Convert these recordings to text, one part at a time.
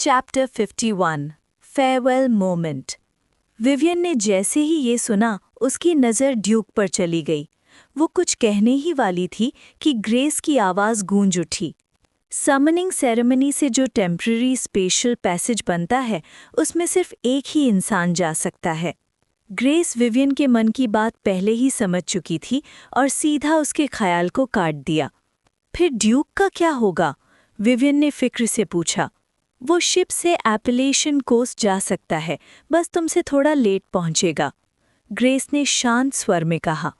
Chapter 51 farewell moment. Vivian ने जैसे ही ये सुना उसकी नज़र ड्यूक पर चली गई। वो कुछ कहने ही वाली थी कि ग्रेस की आवाज़ गूंज उठी। समनिंग सेरेमनी से जो टेम्पररी स्पेशल पैसेज बनता है उसमें सिर्फ एक ही इंसान जा सकता है। ग्रेस विवियन के मन की बात पहले ही समझ चुकी थी और सीधा उसके ख्याल को काट दिया। फिर ड्यूक का क्या होगा? विवियन ने फिक्र से पूछा। वो शिप से एपलेशियन कोस्ट जा सकता है, बस तुमसे थोड़ा लेट पहुंचेगा, ग्रेस ने शांत स्वर में कहा।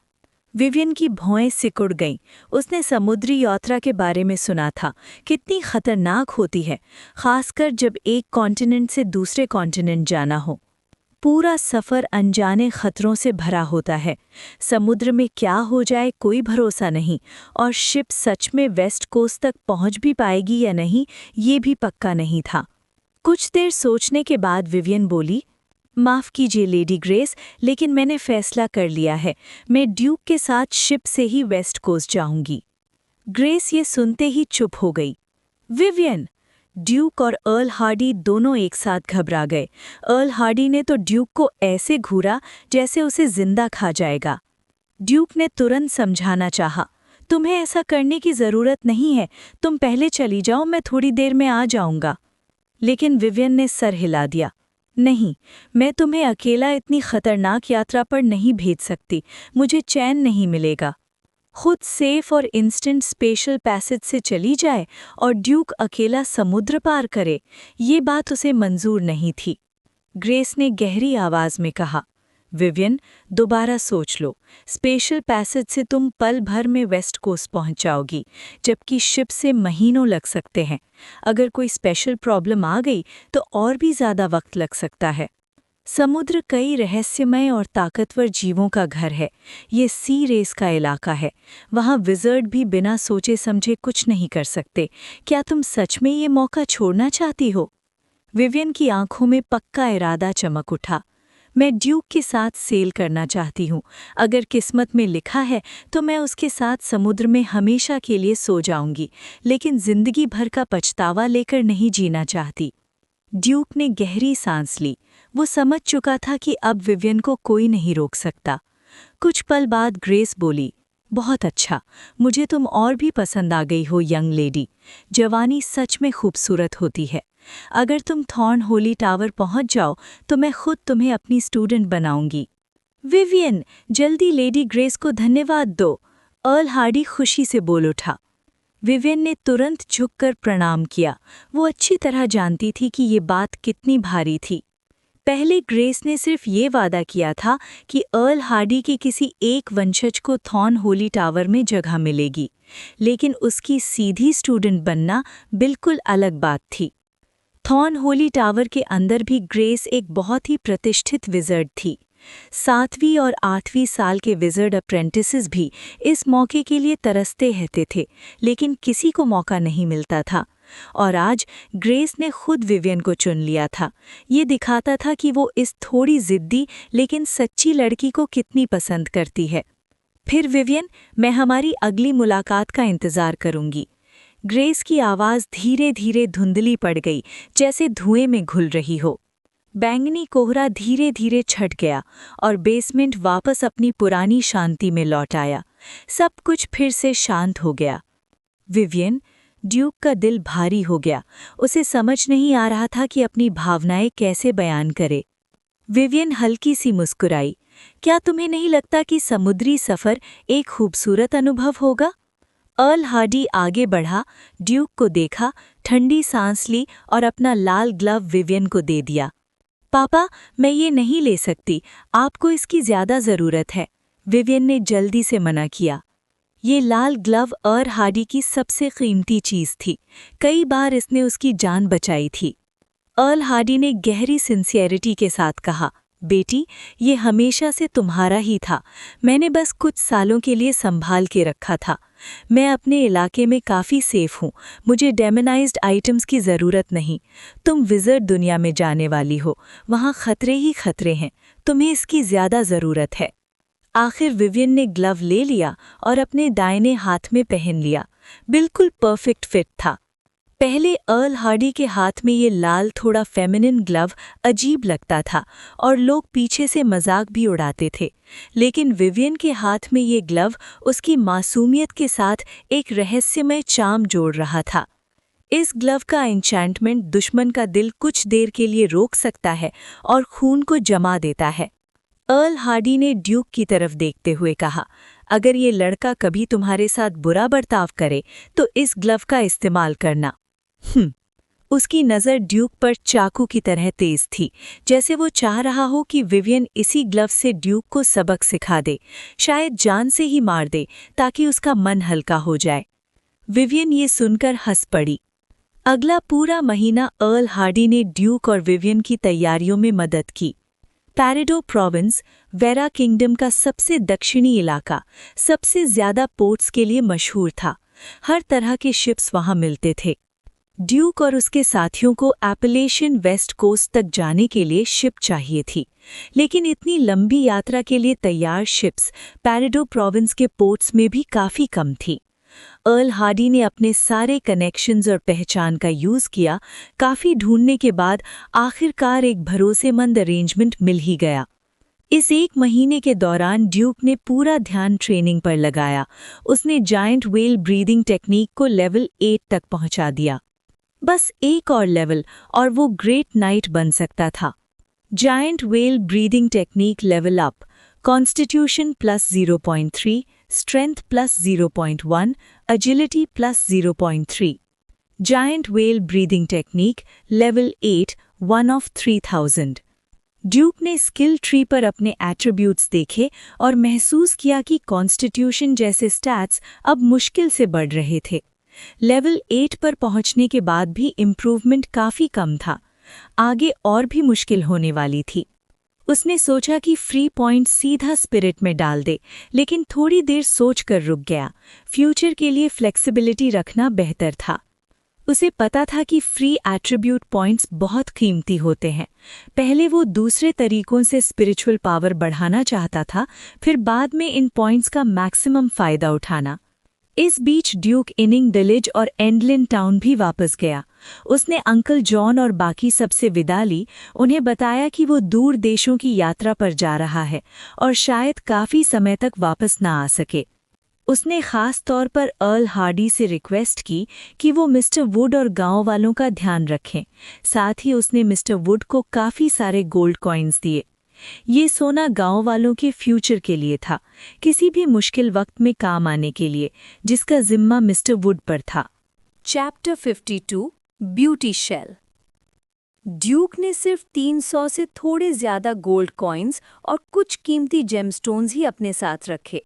विवियन की भौएं सिकुड़ गईं। उसने समुद्री यात्रा के बारे में सुना था, कितनी खतरनाक होती है, खासकर जब एक कॉन्टिनेंट से दूसरे कॉन्टिनेंट जाना हो। पूरा सफ़र अनजाने खतरों से भरा होता है। समुद्र में क्या हो जाए कोई भरोसा नहीं, और शिप सच में वेस्ट कोस्ट तक पहुंच भी पाएगी या नहीं ये भी पक्का नहीं था। कुछ देर सोचने के बाद विवियन बोली, माफ़ कीजिए लेडी ग्रेस, लेकिन मैंने फैसला कर लिया है, मैं ड्यूक के साथ शिप से ही वेस्ट कोस्ट जाऊंगी। ग्रेस ये सुनते ही चुप हो गई। विवियन! ड्यूक और अर्ल हार्डी दोनों एक साथ घबरा गए। अर्ल हार्डी ने तो ड्यूक को ऐसे घूरा जैसे उसे जिंदा खा जाएगा। ड्यूक ने तुरंत समझाना चाहा, तुम्हें ऐसा करने की ज़रूरत नहीं है, तुम पहले चली जाओ, मैं थोड़ी देर में आ जाऊंगा। लेकिन विवियन ने सर हिला दिया। नहीं, मैं तुम्हें अकेला इतनी खतरनाक यात्रा पर नहीं भेज सकती, मुझे चैन नहीं मिलेगा। खुद सेफ और इंस्टेंट स्पेशल पैसेज से चली जाए और ड्यूक अकेला समुद्र पार करे, ये बात उसे मंजूर नहीं थी। ग्रेस ने गहरी आवाज़ में कहा, विवियन, दोबारा सोच लो, स्पेशल पैसेज से तुम पल भर में वेस्ट कोस्ट पहुंच जाओगी, जबकि शिप से महीनों लग सकते हैं। अगर कोई स्पेशल प्रॉब्लम आ गई तो और भी ज़्यादा वक्त लग सकता है। समुद्र कई रहस्यमय और ताकतवर जीवों का घर है। ये सी रेस का इलाका है। वहाँ विज़र्ड भी बिना सोचे समझे कुछ नहीं कर सकते। क्या तुम सच में ये मौका छोड़ना चाहती हो? विवियन की आंखों में पक्का इरादा चमक उठा। मैं ड्यूक के साथ सेल करना चाहती हूँ। अगर किस्मत में लिखा है तो मैं उसके साथ समुद्र में हमेशा के लिए सो जाऊंगी, लेकिन जिंदगी भर का पछतावा लेकर नहीं जीना चाहती। ड्यूक ने गहरी सांस ली। वो समझ चुका था कि अब विवियन को कोई नहीं रोक सकता। कुछ पल बाद ग्रेस बोली, बहुत अच्छा, मुझे तुम और भी पसंद आ गई हो यंग लेडी। जवानी सच में खूबसूरत होती है। अगर तुम थॉर्न होली टावर पहुंच जाओ तो मैं खुद तुम्हें अपनी स्टूडेंट बनाऊंगी। विवियन, जल्दी लेडी ग्रेस को धन्यवाद दो, अर्ल हार्डी खुशी से बोल उठा। विवियन ने तुरंत झुककर प्रणाम किया। वो अच्छी तरह जानती थी कि ये बात कितनी भारी थी। पहले ग्रेस ने सिर्फ ये वादा किया था कि अर्ल हार्डी के किसी एक वंशज को थॉर्न होली टावर में जगह मिलेगी, लेकिन उसकी सीधी स्टूडेंट बनना बिल्कुल अलग बात थी। थॉर्न होली टावर के अंदर भी ग्रेस एक बहुत ही प्रतिष्ठित विज़र्ड थी। 7वीं और 8वीं साल के विज़र्ड अप्रेंटिसेस भी इस मौके के लिए तरसते रहते थे, लेकिन किसी को मौका नहीं मिलता था। और आज ग्रेस ने खुद विवियन को चुन लिया था। ये दिखाता था कि वो इस थोड़ी ज़िद्दी लेकिन सच्ची लड़की को कितनी पसंद करती है। फिर विवियन, मैं हमारी अगली मुलाकात का इंतज़ार करूंगी। ग्रेस की आवाज़ धीरे धीरे धुंधली पड़ गई, जैसे धुएं में घुल रही हो। बैंगनी कोहरा धीरे धीरे छट गया और बेसमेंट वापस अपनी पुरानी शांति में लौट आया। सब कुछ फिर से शांत हो गया। विवियन, ड्यूक का दिल भारी हो गया। उसे समझ नहीं आ रहा था कि अपनी भावनाएं कैसे बयान करे। विवियन हल्की सी मुस्कुराई। क्या तुम्हें नहीं लगता कि समुद्री सफ़र एक खूबसूरत अनुभव होगा? अर्ल हार्डी आगे बढ़ा, ड्यूक को देखा, ठंडी सांस ली और अपना लाल ग्लव विवियन को दे दिया। पापा, मैं ये नहीं ले सकती, आपको इसकी ज़्यादा ज़रूरत है, विवियन ने जल्दी से मना किया। ये लाल ग्लव अर्ल हार्डी की सबसे कीमती चीज़ थी। कई बार इसने उसकी जान बचाई थी। अर्ल हार्डी ने गहरी सिंसियरिटी के साथ कहा, बेटी, ये हमेशा से तुम्हारा ही था, मैंने बस कुछ सालों के लिए संभाल के रखा था। मैं अपने इलाके में काफ़ी सेफ हूँ, मुझे डेमोनाइज्ड आइटम्स की ज़रूरत नहीं। तुम विज़र्ड दुनिया में जाने वाली हो, वहाँ खतरे ही खतरे हैं, तुम्हें इसकी ज़्यादा ज़रूरत है। आखिर विवियन ने ग्लव ले लिया और अपने दाहिने हाथ में पहन लिया। बिल्कुल परफेक्ट फिट था। पहले अर्ल हार्डी के हाथ में ये लाल थोड़ा फेमिनिन ग्लव अजीब लगता था और लोग पीछे से मजाक भी उड़ाते थे, लेकिन विवियन के हाथ में ये ग्लव उसकी मासूमियत के साथ एक रहस्यमय चार्म जोड़ रहा था। इस ग्लव का एन्चेंटमेंट दुश्मन का दिल कुछ देर के लिए रोक सकता है और खून को जमा देता है। अर्ल हार्डी ने ड्यूक की तरफ देखते हुए कहा, अगर ये लड़का कभी तुम्हारे साथ बुरा बर्ताव करे तो इस ग्लव का इस्तेमाल करना। उसकी नज़र ड्यूक पर चाकू की तरह तेज थी, जैसे वो चाह रहा हो कि विवियन इसी ग्लव से ड्यूक को सबक सिखा दे, शायद जान से ही मार दे ताकि उसका मन हल्का हो जाए। विवियन ये सुनकर हंस पड़ी। अगला पूरा महीना अर्ल हार्डी ने ड्यूक और विवियन की तैयारियों में मदद की। पैरेडो प्रोविंस, वेरा किंगडम का सबसे दक्षिणी इलाका, सबसे ज्यादा पोर्ट्स के लिए मशहूर था। हर तरह के शिप्स वहां मिलते थे। ड्यूक और उसके साथियों को एपलेशियन वेस्ट कोस्ट तक जाने के लिए शिप चाहिए थी, लेकिन इतनी लंबी यात्रा के लिए तैयार शिप्स पैरेडो प्रोविंस के पोर्ट्स में भी काफ़ी कम थी। अर्ल हार्डी ने अपने सारे कनेक्शंस और पहचान का यूज़ किया। काफ़ी ढूंढने के बाद आखिरकार एक भरोसेमंद अरेंजमेंट मिल ही गया। इस एक महीने के दौरान ड्यूक ने पूरा ध्यान ट्रेनिंग पर लगाया। उसने जायंट व्हेल ब्रीदिंग टेक्निक को लेवल 8 तक पहुंचा दिया। बस एक और लेवल और वो ग्रेट नाइट बन सकता था। Giant whale breathing technique level up, constitution plus 0.3, strength plus 0.1, agility plus 0.3। Giant whale breathing technique level 8, 1 of 3000। Duke ने स्किल ट्री पर अपने एट्रीब्यूट्स देखे और महसूस किया कि कॉन्स्टिट्यूशन जैसे स्टैट्स अब मुश्किल से बढ़ रहे थे। लेवल 8 पर पहुंचने के बाद भी इम्प्रूवमेंट काफ़ी कम था। आगे और भी मुश्किल होने वाली थी। उसने सोचा कि फ्री पॉइंट सीधा स्पिरिट में डाल दे, लेकिन थोड़ी देर सोचकर रुक गया। फ्यूचर के लिए फ्लेक्सिबिलिटी रखना बेहतर था। उसे पता था कि फ्री एट्रीब्यूट पॉइंट्स बहुत कीमती होते हैं। पहले वो दूसरे तरीकों से स्पिरिचुअल पावर बढ़ाना चाहता था, फिर बाद में इन पॉइंट्स का मैक्सिमम फ़ायदा उठाना। इस बीच ड्यूक इनिंग डिलिज और एंडलिन टाउन भी वापस गया। उसने अंकल जॉन और बाकी सबसे विदा ली, उन्हें बताया कि वो दूर देशों की यात्रा पर जा रहा है और शायद काफ़ी समय तक वापस ना आ सके। उसने ख़ास तौर पर अर्ल हार्डी से रिक्वेस्ट की कि वो मिस्टर वुड और गांव वालों का ध्यान रखें। साथ ही उसने मिस्टर वुड को काफ़ी सारे गोल्ड कॉइन्स दिए। ये सोना गांव वालों के फ्यूचर के लिए था, किसी भी मुश्किल वक्त में काम आने के लिए, जिसका जिम्मा मिस्टर वुड पर था। Chapter 52, beauty shell. ड्यूक ने सिर्फ 300 से थोड़े ज्यादा गोल्ड कॉइन्स और कुछ कीमती जेमस्टोन्स ही अपने साथ रखे।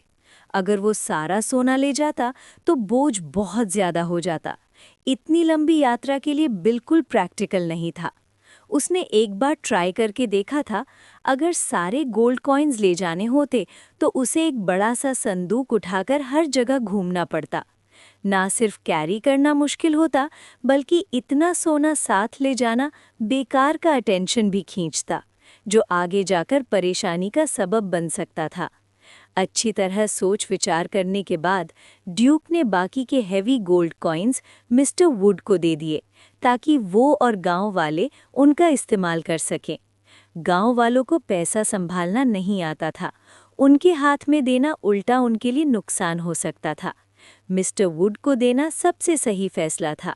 अगर वो सारा सोना ले जाता तो बोझ बहुत ज्यादा हो जाता। इतनी लंबी यात्रा के लिए बिल्कुल प्रैक्टिकल नहीं था। उसने एक बार ट्राई करके देखा था, अगर सारे गोल्ड कॉइन्स ले जाने होते तो उसे एक बड़ा सा संदूक उठाकर हर जगह घूमना पड़ता। ना सिर्फ कैरी करना मुश्किल होता, बल्कि इतना सोना साथ ले जाना बेकार का अटेंशन भी खींचता, जो आगे जाकर परेशानी का सबब बन सकता था। अच्छी तरह सोच विचार करने के बाद ड्यूक ने बाकी के heavy gold coins mister would को दे दिए, ताकि वो और गांव वाले उनका इस्तेमाल कर सकें। गांव वालों को पैसा संभालना नहीं आता था, उनके हाथ में देना उल्टा उनके लिए नुकसान हो सकता था। मिस्टर वुड को देना सबसे सही फैसला था।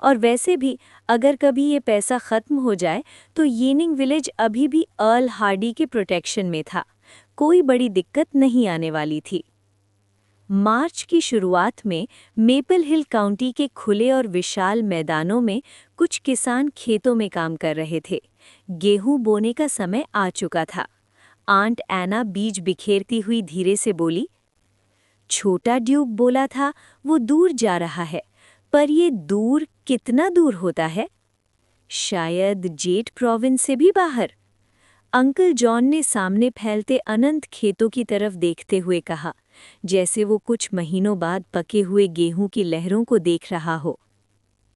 और वैसे भी अगर कभी ये पैसा ख़त्म हो जाए तो येनिंग विलेज अभी भी अर्ल हार्डी के प्रोटेक्शन में था। कोई बड़ी दिक्कत नहीं आने वाली थी। मार्च की शुरुआत में मेपल हिल काउंटी के खुले और विशाल मैदानों में कुछ किसान खेतों में काम कर रहे थे। गेहूं बोने का समय आ चुका था। आंट एना बीज बिखेरती हुई धीरे से बोली, छोटा ड्यूक बोला था वो दूर जा रहा है, पर ये दूर कितना दूर होता है? शायद जेट प्रोविंस से भी बाहर। अंकल जॉन ने सामने फैलते अनंत खेतों की तरफ देखते हुए कहा, जैसे वो कुछ महीनों बाद पके हुए गेहूं की लहरों को देख रहा हो।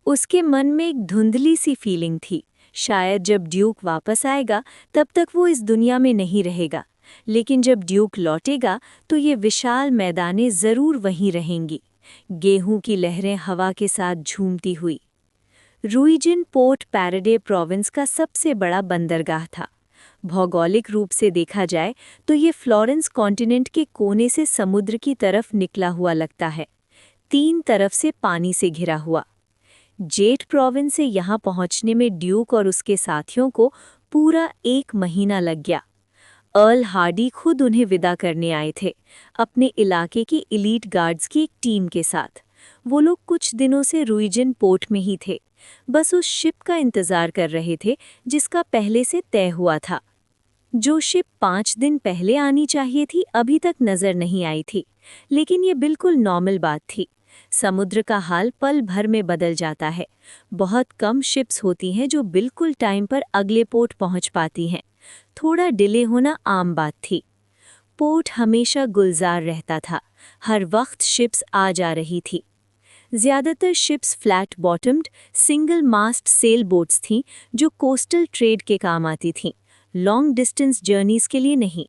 उसके मन में एक धुंधली सी फीलिंग थी, शायद जब ड्यूक वापस आएगा तब तक वो इस दुनिया में नहीं रहेगा, लेकिन जब ड्यूक लौटेगा तो ये विशाल मैदानें ज़रूर वहीं रहेंगी, गेहूं की लहरें हवा के साथ झूमती हुई। रूइजिन पोर्ट पैराडे प्रोविंस का सबसे बड़ा बंदरगाह था। भौगोलिक रूप से देखा जाए तो ये फ्लोरेंस कॉन्टिनेंट के कोने से समुद्र की तरफ निकला हुआ लगता है, 3 तरफ से पानी से घिरा हुआ। जेट प्रोविंस से यहाँ पहुँचने में ड्यूक और उसके साथियों को पूरा 1 महीना लग गया। अर्ल हार्डी खुद उन्हें विदा करने आए थे, अपने इलाके की एलीट गार्ड्स की एक टीम के साथ। वो लोग कुछ दिनों से रूइजिन पोर्ट में ही थे, बस उस शिप का इंतजार कर रहे थे जिसका पहले से तय हुआ था। जो शिप 5 दिन पहले आनी चाहिए थी अभी तक नजर नहीं आई थी, लेकिन ये बिल्कुल नॉर्मल बात थी। समुद्र का हाल पल भर में बदल जाता है। बहुत कम शिप्स होती हैं जो बिल्कुल टाइम पर अगले पोर्ट पहुंच पाती हैं। थोड़ा डिले होना आम बात थी। पोर्ट हमेशा गुलजार रहता था, हर वक्त शिप्स आ जा रही थी। ज्यादातर ships flat bottomed single mast sail boats थीं जो कोस्टल ट्रेड के काम आती थीं, लॉन्ग डिस्टेंस जर्नीज के लिए नहीं।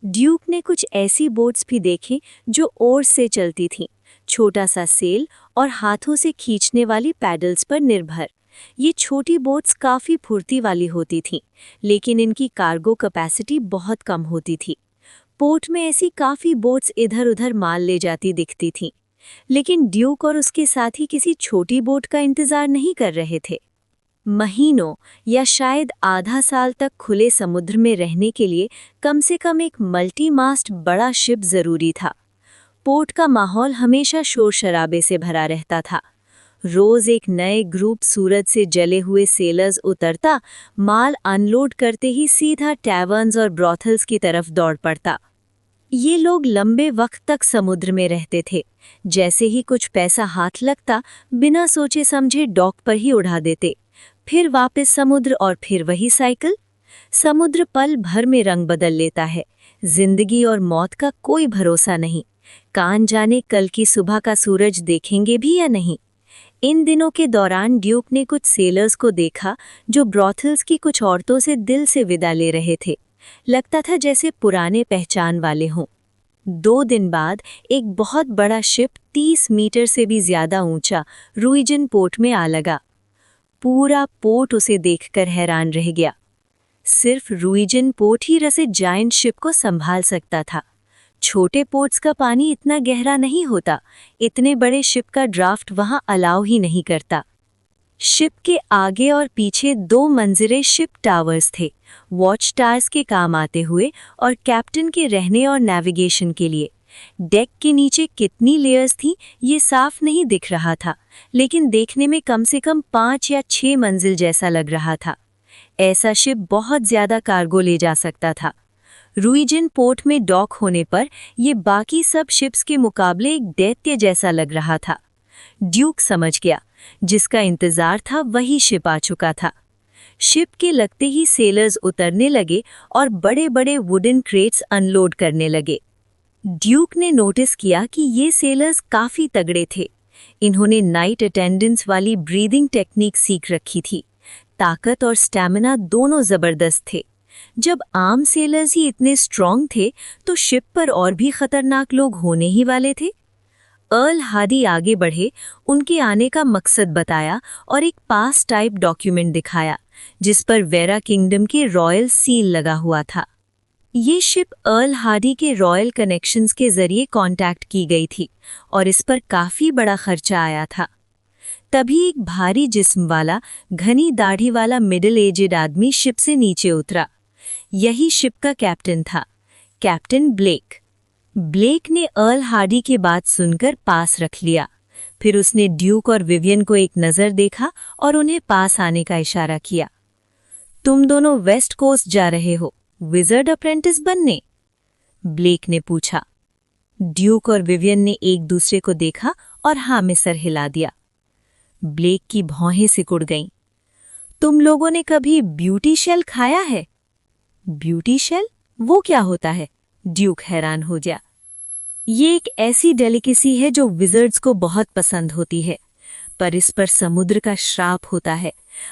ड्यूक ने कुछ ऐसी बोट्स भी देखी जो ओर से चलती थीं, छोटा सा सेल और हाथों से खींचने वाली पैडल्स पर निर्भर। ये छोटी बोट्स काफ़ी फुर्ती वाली होती थीं, लेकिन इनकी कार्गो कैपेसिटी बहुत कम होती थी। पोर्ट में ऐसी काफ़ी बोट्स इधर उधर माल ले जाती दिखती थीं, लेकिन ड्यूक और उसके साथी किसी छोटी बोट का इंतजार नहीं कर रहे थे। महीनों या शायद आधा साल तक खुले समुद्र में रहने के लिए कम से कम एक मल्टी मास्ट बड़ा शिप जरूरी था। पोर्ट का माहौल हमेशा शोर शराबे से भरा रहता था। रोज एक नए ग्रुप सूरज से जले हुए सेलर्स उतरता, माल अनलोड करते ही सीधा टैवर्न्स और ब्रॉथल्स की तरफ दौड़ पड़ता। ये लोग लंबे वक्त तक समुद्र में रहते थे। जैसे ही कुछ पैसा हाथ लगता, बिना सोचे समझे डॉक पर ही उड़ा देते, फिर वापस समुद्र और फिर वही साइकिल। समुद्र पल भर में रंग बदल लेता है। जिंदगी और मौत का कोई भरोसा नहीं। कान जाने कल की सुबह का सूरज देखेंगे भी या नहीं। इन दिनों के दौरान ड्यूक ने कुछ सेलर्स को देखा जो ब्रॉथल्स की कुछ औरतों से दिल से विदा ले रहे थे। लगता था जैसे पुराने पहचान वाले हों। 2 दिन बाद एक बहुत बड़ा शिप 30 मीटर से भी ज्यादा ऊंचा रूइजिन पोर्ट में आ लगा। पूरा पोर्ट उसे देखकर हैरान रह गया। सिर्फ रूइजिन पोर्ट ही रसे जायंट शिप को संभाल सकता था। छोटे पोर्ट्स का पानी इतना गहरा नहीं होता, इतने बड़े शिप का ड्राफ्ट वहां अलाउ ही नहीं करता। शिप के आगे और पीछे 2 मंजिले शिप टावर्स थे, वॉच टावर्स के काम आते हुए और कैप्टन के रहने और नेविगेशन के लिए। डेक के नीचे कितनी लेयर्स थीं ये साफ नहीं दिख रहा था, लेकिन देखने में कम से कम 5 या 6 मंजिल जैसा लग रहा था। ऐसा शिप बहुत ज्यादा कार्गो ले जा सकता था। रूइजिन पोर्ट में डॉक होने पर ये बाकी सब शिप्स के मुकाबले एक दैत्य जैसा लग रहा था। ड्यूक समझ गया, जिसका इंतजार था वही शिप आ चुका था। शिप के लगते ही सेलर्स उतरने लगे और बड़े बड़े वुडन क्रेट्स अनलोड करने लगे। ड्यूक ने नोटिस किया कि ये सेलर्स काफी तगड़े थे। इन्होंने नाइट अटेंडेंस वाली ब्रीदिंग टेक्निक सीख रखी थी। ताकत और स्टैमिना दोनों जबरदस्त थे। जब आम सेलर्स ही इतने स्ट्रॉन्ग थे तो शिप पर और भी खतरनाक लोग होने ही वाले थे। अर्ल हार्डी आगे बढ़े, उनके आने का मकसद बताया और एक पास टाइप डॉक्यूमेंट दिखाया जिस पर वेरा किंगडम के रॉयल सील लगा हुआ था। ये शिप अर्ल हार्डी के रॉयल कनेक्शंस के जरिए कांटेक्ट की गई थी और इस पर काफी बड़ा खर्चा आया था। तभी एक भारी जिस्म वाला, घनी दाढ़ी वाला मिडिल एजेड आदमी शिप से नीचे उतरा। यही शिप का कैप्टन था, कैप्टन ब्लेक। ब्लेक ने अर्ल हार्डी की बात सुनकर पास रख लिया। फिर उसने ड्यूक और विवियन को एक नज़र देखा और उन्हें पास आने का इशारा किया। तुम दोनों वेस्ट कोस्ट जा रहे हो, विजर्ड अप्रेंटिस बनने? ब्लेक ने पूछा। ड्यूक और विवियन ने एक दूसरे को देखा और हाँ में सर हिला दिया। ब्लेक की भौहें सिकुड़ गईं। तुम लोगों ने कभी ब्यूटी शेल खाया है? Beauty shell? वो क्या होता है? ड्यूक हैरान हो गया। ये एक ऐसी डेलिकेसी है जो विजर्ड्स को बहुत पसंद होती है, पर इस पर समुद्र का श्राप होता है।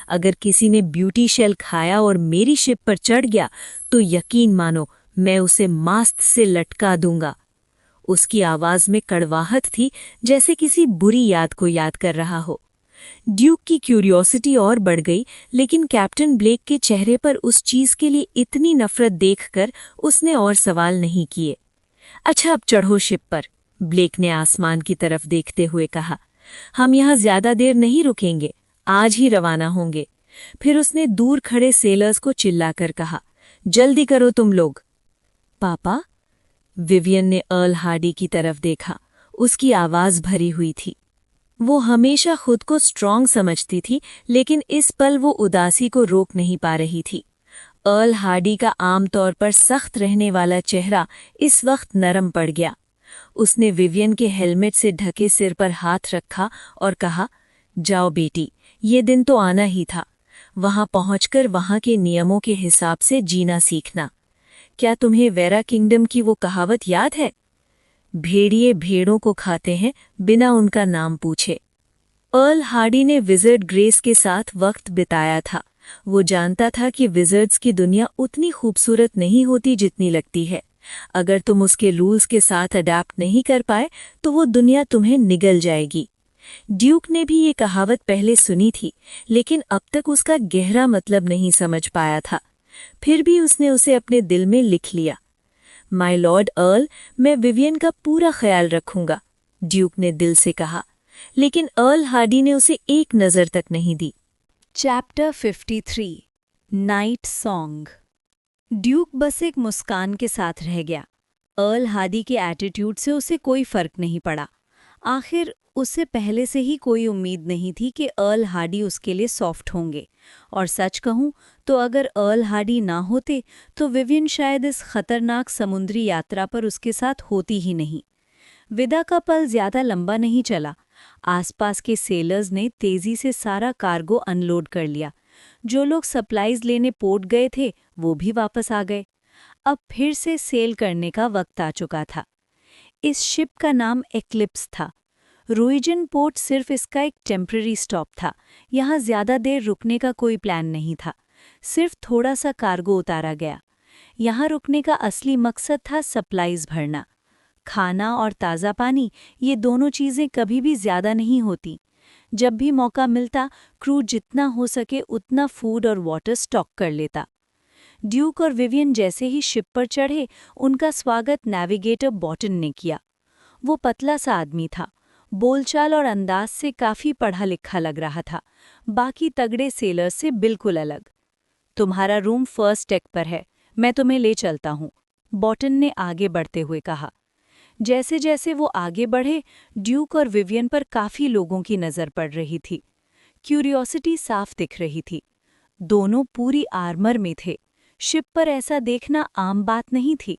अगर किसी ने ब्यूटी शेल खाया और मेरी शिप पर चढ़ गया तो यकीन मानो मैं उसे मास्ट से लटका दूंगा। उसकी आवाज में कड़वाहट थी, जैसे किसी बुरी याद को याद कर रहा हो। ड्यूक की क्यूरियोसिटी और बढ़ गई, लेकिन कैप्टन ब्लेक के चेहरे पर उस चीज के लिए इतनी नफरत देखकर उसने और सवाल नहीं किए। अच्छा, अब चढ़ो शिप पर, ब्लेक ने आसमान की तरफ देखते हुए कहा। हम यहाँ ज्यादा देर नहीं रुकेंगे, आज ही रवाना होंगे। फिर उसने दूर खड़े सेलर्स को चिल्लाकर कहा, जल्दी करो तुम लोग। पापा? विवियन ने अर्ल हार्डी की तरफ देखा। उसकी आवाज भरी हुई थी। वो हमेशा खुद को स्ट्रांग समझती थी, लेकिन इस पल वो उदासी को रोक नहीं पा रही थी। अर्ल हार्डी का आमतौर पर सख्त रहने वाला चेहरा इस वक्त नरम पड़ गया। उसने विवियन के हेलमेट से ढके सिर पर हाथ रखा और कहा, जाओ बेटी, ये दिन तो आना ही था। वहां पहुंचकर वहां के नियमों के हिसाब से जीना सीखना। क्या तुम्हें वेरा किंगडम की वो कहावत याद है? भेड़िए भेड़ों को खाते हैं बिना उनका नाम पूछे। अर्ल हार्डी ने विज़र्ड ग्रेस के साथ वक्त बिताया था। वो जानता था कि विज़र्ड्स की दुनिया उतनी खूबसूरत नहीं होती जितनी लगती है। अगर तुम उसके रूल्स के साथ अडैप्ट नहीं कर पाए तो वो दुनिया तुम्हें निगल जाएगी। ड्यूक ने भी ये कहावत पहले सुनी थी, लेकिन अब तक उसका गहरा मतलब नहीं समझ पाया था। फिर भी उसने उसे अपने दिल में लिख लिया। माय लॉर्ड अर्ल, मैं विवियन का पूरा ख्याल रखूंगा, ड्यूक ने दिल से कहा। लेकिन अर्ल हार्डी ने उसे एक नज़र तक नहीं दी। Chapter 53 night song. ड्यूक बस एक मुस्कान के साथ रह गया। अर्ल हार्डी के एटीट्यूड से उसे कोई फर्क नहीं पड़ा। आखिर उससे पहले से ही कोई उम्मीद नहीं थी कि अर्ल हार्डी उसके लिए सॉफ्ट होंगे। और सच कहूं तो अगर अर्ल हार्डी ना होते तो विवियन शायद इस खतरनाक समुद्री यात्रा पर उसके साथ होती ही नहीं। विदा का पल ज्यादा लंबा नहीं चला। आसपास के सेलर्स ने तेजी से सारा कार्गो अनलोड कर लिया। जो लोग सप्लाईज लेने पोर्ट गए थे वो भी वापस आ गए। अब फिर से सेल करने का वक्त आ चुका था। इस शिप का नाम एक्लिप्स था। रूइजन पोर्ट सिर्फ इसका एक टेम्पररी स्टॉप था। यहाँ ज्यादा देर रुकने का कोई प्लान नहीं था। सिर्फ थोड़ा सा कार्गो उतारा गया। यहाँ रुकने का असली मकसद था सप्लाईज भरना। खाना और ताज़ा पानी, ये दोनों चीज़ें कभी भी ज़्यादा नहीं होती। जब भी मौका मिलता, क्रू जितना हो सके उतना फूड और वाटर स्टॉक कर लेता। ड्यूक और विवियन जैसे ही शिप पर चढ़े, उनका स्वागत नेविगेटर बॉटन ने किया। वो पतला सा आदमी था। बोलचाल और अंदाज से काफ़ी पढ़ा लिखा लग रहा था, बाकी तगड़े सेलर्स से बिल्कुल अलग। तुम्हारा रूम फर्स्ट डेक पर है, मैं तुम्हें ले चलता हूँ, बॉटन ने आगे बढ़ते हुए कहा। जैसे जैसे वो आगे बढ़े, ड्यूक और विवियन पर काफ़ी लोगों की नज़र पड़ रही थी। क्यूरियोसिटी साफ दिख रही थी। दोनों पूरी आर्मर में थे। शिप पर ऐसा देखना आम बात नहीं थी।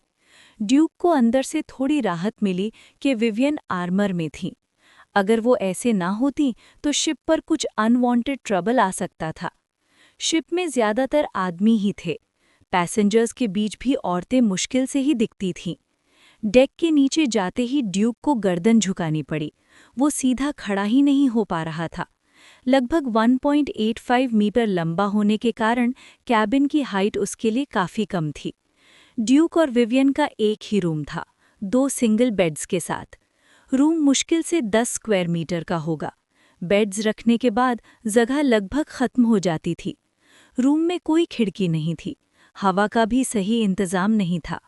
ड्यूक को अंदर से थोड़ी राहत मिली कि विवियन आर्मर में थी। अगर वो ऐसे ना होती तो शिप पर कुछ अनवांटेड ट्रबल आ सकता था। शिप में ज्यादातर आदमी ही थे। पैसेंजर्स के बीच भी औरतें मुश्किल से ही दिखती थीं। डेक के नीचे जाते ही ड्यूक को गर्दन झुकानी पड़ी। वो सीधा खड़ा ही नहीं हो पा रहा था। लगभग 1.85 मीटर लंबा होने के कारण कैबिन की हाइट उसके लिए काफ़ी कम थी। ड्यूक और विवियन का एक ही रूम था, 2 सिंगल बेड्स के साथ। रूम मुश्किल से 10 स्क्वायर मीटर का होगा। बेड्स रखने के बाद जगह लगभग खत्म हो जाती थी। रूम में कोई खिड़की नहीं थी। हवा का भी सही इंतजाम नहीं था।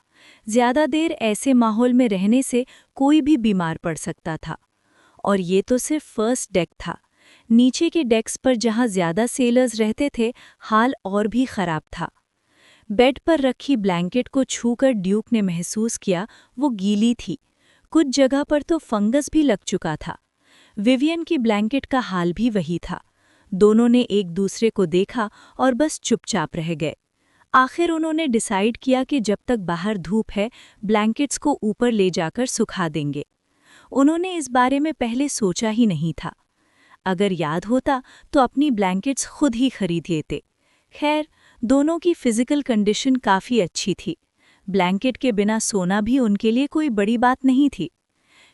ज्यादा देर ऐसे माहौल में रहने से कोई भी बीमार पड़ सकता था। और ये तो सिर्फ फर्स्ट डेक था। नीचे के डेक्स पर जहां ज्यादा सेलर्स रहते थे, हाल और भी खराब था। बेड पर रखी ब्लैंकेट को छूकर ड्यूक ने महसूस किया वो गीली थी। कुछ जगह पर तो फंगस भी लग चुका था। विवियन की ब्लैंकेट का हाल भी वही था। दोनों ने एक दूसरे को देखा और बस चुपचाप रह गए। आखिर उन्होंने डिसाइड किया कि जब तक बाहर धूप है, ब्लैंकेट्स को ऊपर ले जाकर सुखा देंगे। उन्होंने इस बारे में पहले सोचा ही नहीं था। अगर याद होता तो अपनी ब्लैंकेट्स खुद ही खरीद लेते। खैर, दोनों की फिजिकल कंडीशन काफ़ी अच्छी थी। ब्लैंकेट के बिना सोना भी उनके लिए कोई बड़ी बात नहीं थी।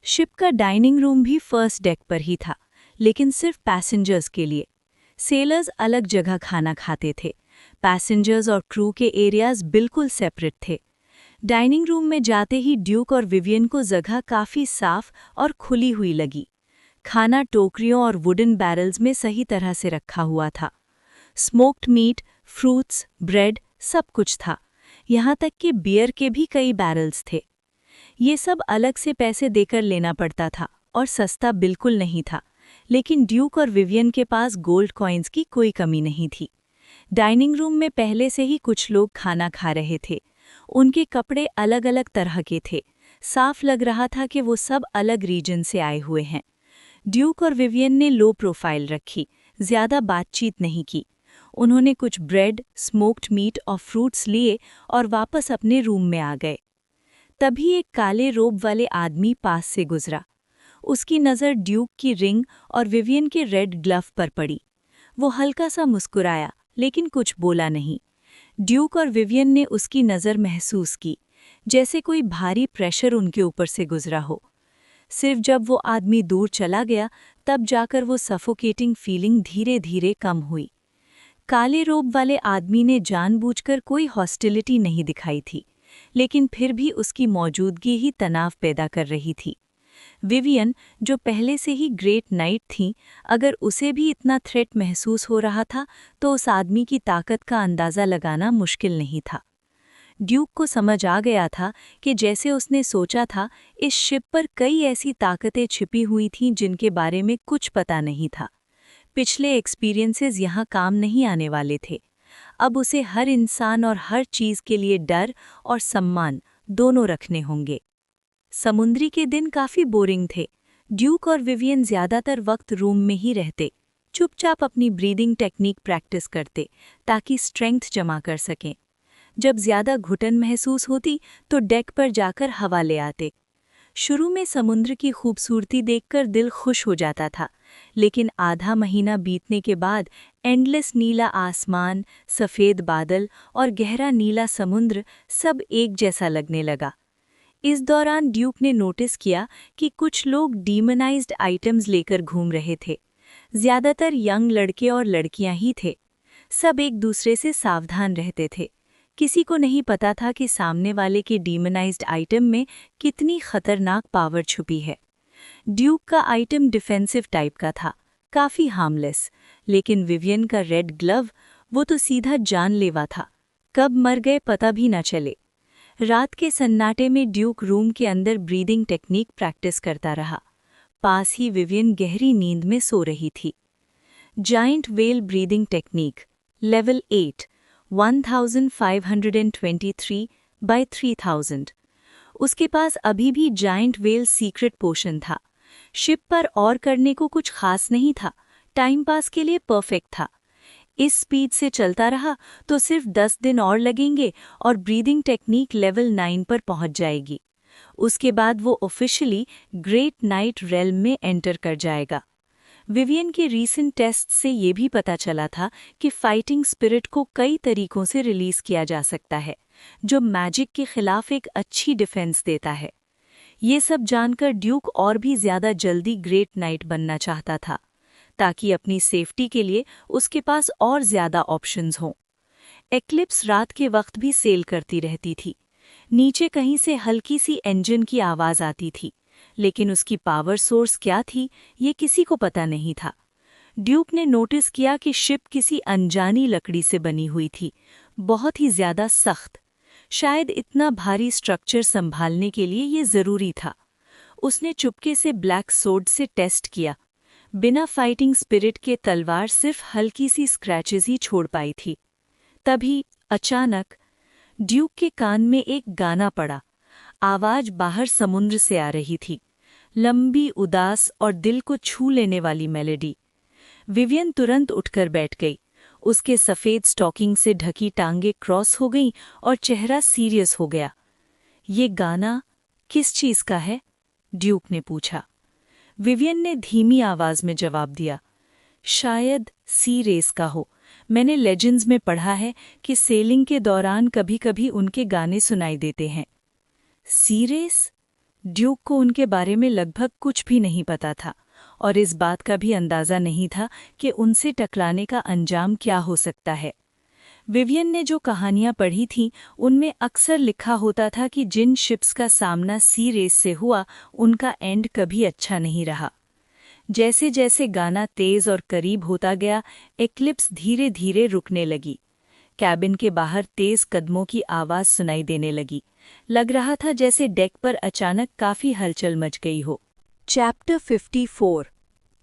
शिप का डाइनिंग रूम भी फर्स्ट डेक पर ही था, लेकिन सिर्फ पैसेंजर्स के लिए। सेलर्स अलग जगह खाना खाते थे। पैसेंजर्स और क्रू के एरियाज बिल्कुल सेपरेट थे। डाइनिंग रूम में जाते ही ड्यूक और विवियन को जगह काफ़ी साफ और खुली हुई लगी। खाना टोकरियों और वुडन बैरल्स में सही तरह से रखा हुआ था। स्मोक्ड मीट, फ्रूट्स, ब्रेड, सब कुछ था। यहाँ तक कि बियर के भी कई बैरल्स थे। ये सब अलग से पैसे देकर लेना पड़ता था और सस्ता बिल्कुल नहीं था, लेकिन ड्यूक और विवियन के पास गोल्ड कॉइन्स की कोई कमी नहीं थी। डाइनिंग रूम में पहले से ही कुछ लोग खाना खा रहे थे। उनके कपड़े अलग अलग तरह के थे। साफ लग रहा था कि वो सब अलग रीजन से आए हुए हैं। ड्यूक और विवियन ने लो प्रोफाइल रखी, ज्यादा बातचीत नहीं की। उन्होंने कुछ ब्रेड, स्मोक्ड मीट और फ्रूट्स लिए और वापस अपने रूम में आ गए। तभी एक काले रोब वाले आदमी पास से गुजरा। उसकी नज़र ड्यूक की रिंग और विवियन के रेड ग्लव पर पड़ी। वो हल्का सा मुस्कुराया, लेकिन कुछ बोला नहीं। ड्यूक और विवियन ने उसकी नज़र महसूस की, जैसे कोई भारी प्रेशर उनके ऊपर से गुजरा हो। सिर्फ जब वो आदमी दूर चला गया, तब जाकर वो सफोकेटिंग फीलिंग धीरे धीरे कम हुई। काले रोब वाले आदमी ने जानबूझकर कोई हॉस्टिलिटी नहीं दिखाई थी, लेकिन फिर भी उसकी मौजूदगी ही तनाव पैदा कर रही थी। विवियन, जो पहले से ही ग्रेट नाइट थी, अगर उसे भी इतना थ्रेट महसूस हो रहा था तो उस आदमी की ताकत का अंदाज़ा लगाना मुश्किल नहीं था। ड्यूक को समझ आ गया था कि जैसे उसने सोचा था, इस शिप पर कई ऐसी ताकतें छिपी हुई थीं जिनके बारे में कुछ पता नहीं था। पिछले एक्सपीरियंसेस यहाँ काम नहीं आने वाले थे। अब उसे हर इंसान और हर चीज़ के लिए डर और सम्मान दोनों रखने होंगे। समुद्री के दिन काफ़ी बोरिंग थे। ड्यूक और विवियन ज़्यादातर वक्त रूम में ही रहते, चुपचाप अपनी ब्रीदिंग टेक्निक प्रैक्टिस करते ताकि स्ट्रेंथ जमा कर सकें। जब ज़्यादा घुटन महसूस होती तो डेक पर जाकर हवा ले आते। शुरू में समुद्र की खूबसूरती देखकर दिल खुश हो जाता था, लेकिन आधा महीना बीतने के बाद एंडलेस नीला आसमान, सफ़ेद बादल और गहरा नीला समुद्र सब एक जैसा लगने लगा। इस दौरान ड्यूक ने नोटिस किया कि कुछ लोग डीमनाइज्ड आइटम्स लेकर घूम रहे थे। ज़्यादातर यंग लड़के और लड़कियां ही थे। सब एक दूसरे से सावधान रहते थे। किसी को नहीं पता था कि सामने वाले के डीमनाइज्ड आइटम में कितनी खतरनाक पावर छुपी है। ड्यूक का आइटम डिफेंसिव टाइप का था, काफ़ी हार्मलेस, लेकिन विवियन का रेड ग्लव, वो तो सीधा जानलेवा था। कब मर गए पता भी न चले। रात के सन्नाटे में ड्यूक रूम के अंदर ब्रीदिंग टेक्निक प्रैक्टिस करता रहा। पास ही विवियन गहरी नींद में सो रही थी। Giant whale breathing technique, level 8, 1523 by 3000। उसके पास अभी भी जाइंट वेल सीक्रेट पोशन था। शिप पर और करने को कुछ खास नहीं था, टाइम पास के लिए परफेक्ट था। इस स्पीड से चलता रहा तो सिर्फ 10 दिन और लगेंगे और ब्रीदिंग टेक्निक लेवल 9 पर पहुंच जाएगी। उसके बाद वो ऑफिशियली ग्रेट नाइट रेल्म में एंटर कर जाएगा। विवियन के रीसेंट टेस्ट से ये भी पता चला था कि फाइटिंग स्पिरिट को कई तरीकों से रिलीज किया जा सकता है, जो मैजिक के खिलाफ एक अच्छी डिफेंस देता है। ये सब जानकर ड्यूक और भी ज्यादा जल्दी ग्रेट नाइट बनना चाहता था, ताकि अपनी सेफ्टी के लिए उसके पास और ज्यादा ऑप्शंस हों। एक्लिप्स रात के वक्त भी सेल करती रहती थी। नीचे कहीं से हल्की सी इंजन की आवाज़ आती थी, लेकिन उसकी पावर सोर्स क्या थी ये किसी को पता नहीं था। ड्यूक ने नोटिस किया कि शिप किसी अनजानी लकड़ी से बनी हुई थी, बहुत ही ज्यादा सख्त। शायद इतना भारी स्ट्रक्चर संभालने के लिए ये ज़रूरी था। उसने चुपके से ब्लैक सोर्ड से टेस्ट किया। बिना फाइटिंग स्पिरिट के तलवार सिर्फ हल्की सी स्क्रैचेस ही छोड़ पाई थी। तभी अचानक ड्यूक के कान में एक गाना पड़ा। आवाज बाहर समुद्र से आ रही थी, लंबी, उदास और दिल को छू लेने वाली मेलोडी। विवियन तुरंत उठकर बैठ गई। उसके सफ़ेद स्टॉकिंग से ढकी टांगें क्रॉस हो गईं और चेहरा सीरियस हो गया। ये गाना किस चीज़ का है? ड्यूक ने पूछा। विवियन ने धीमी आवाज में जवाब दिया, शायद सी रेस का हो। मैंने लेजेंड्स में पढ़ा है कि सेलिंग के दौरान कभी-कभी उनके गाने सुनाई देते हैं। सी रेस? ड्यूक को उनके बारे में लगभग कुछ भी नहीं पता था और इस बात का भी अंदाज़ा नहीं था कि उनसे टकराने का अंजाम क्या हो सकता है। विवियन ने जो कहानियां पढ़ी थीं, उनमें अक्सर लिखा होता था कि जिन शिप्स का सामना सी रेस से हुआ, उनका एंड कभी अच्छा नहीं रहा। जैसे जैसे गाना तेज और करीब होता गया, एक्लिप्स धीरे धीरे रुकने लगी। कैबिन के बाहर तेज कदमों की आवाज सुनाई देने लगी। लग रहा था जैसे डेक पर अचानक काफी हलचल मच गई हो। Chapter 54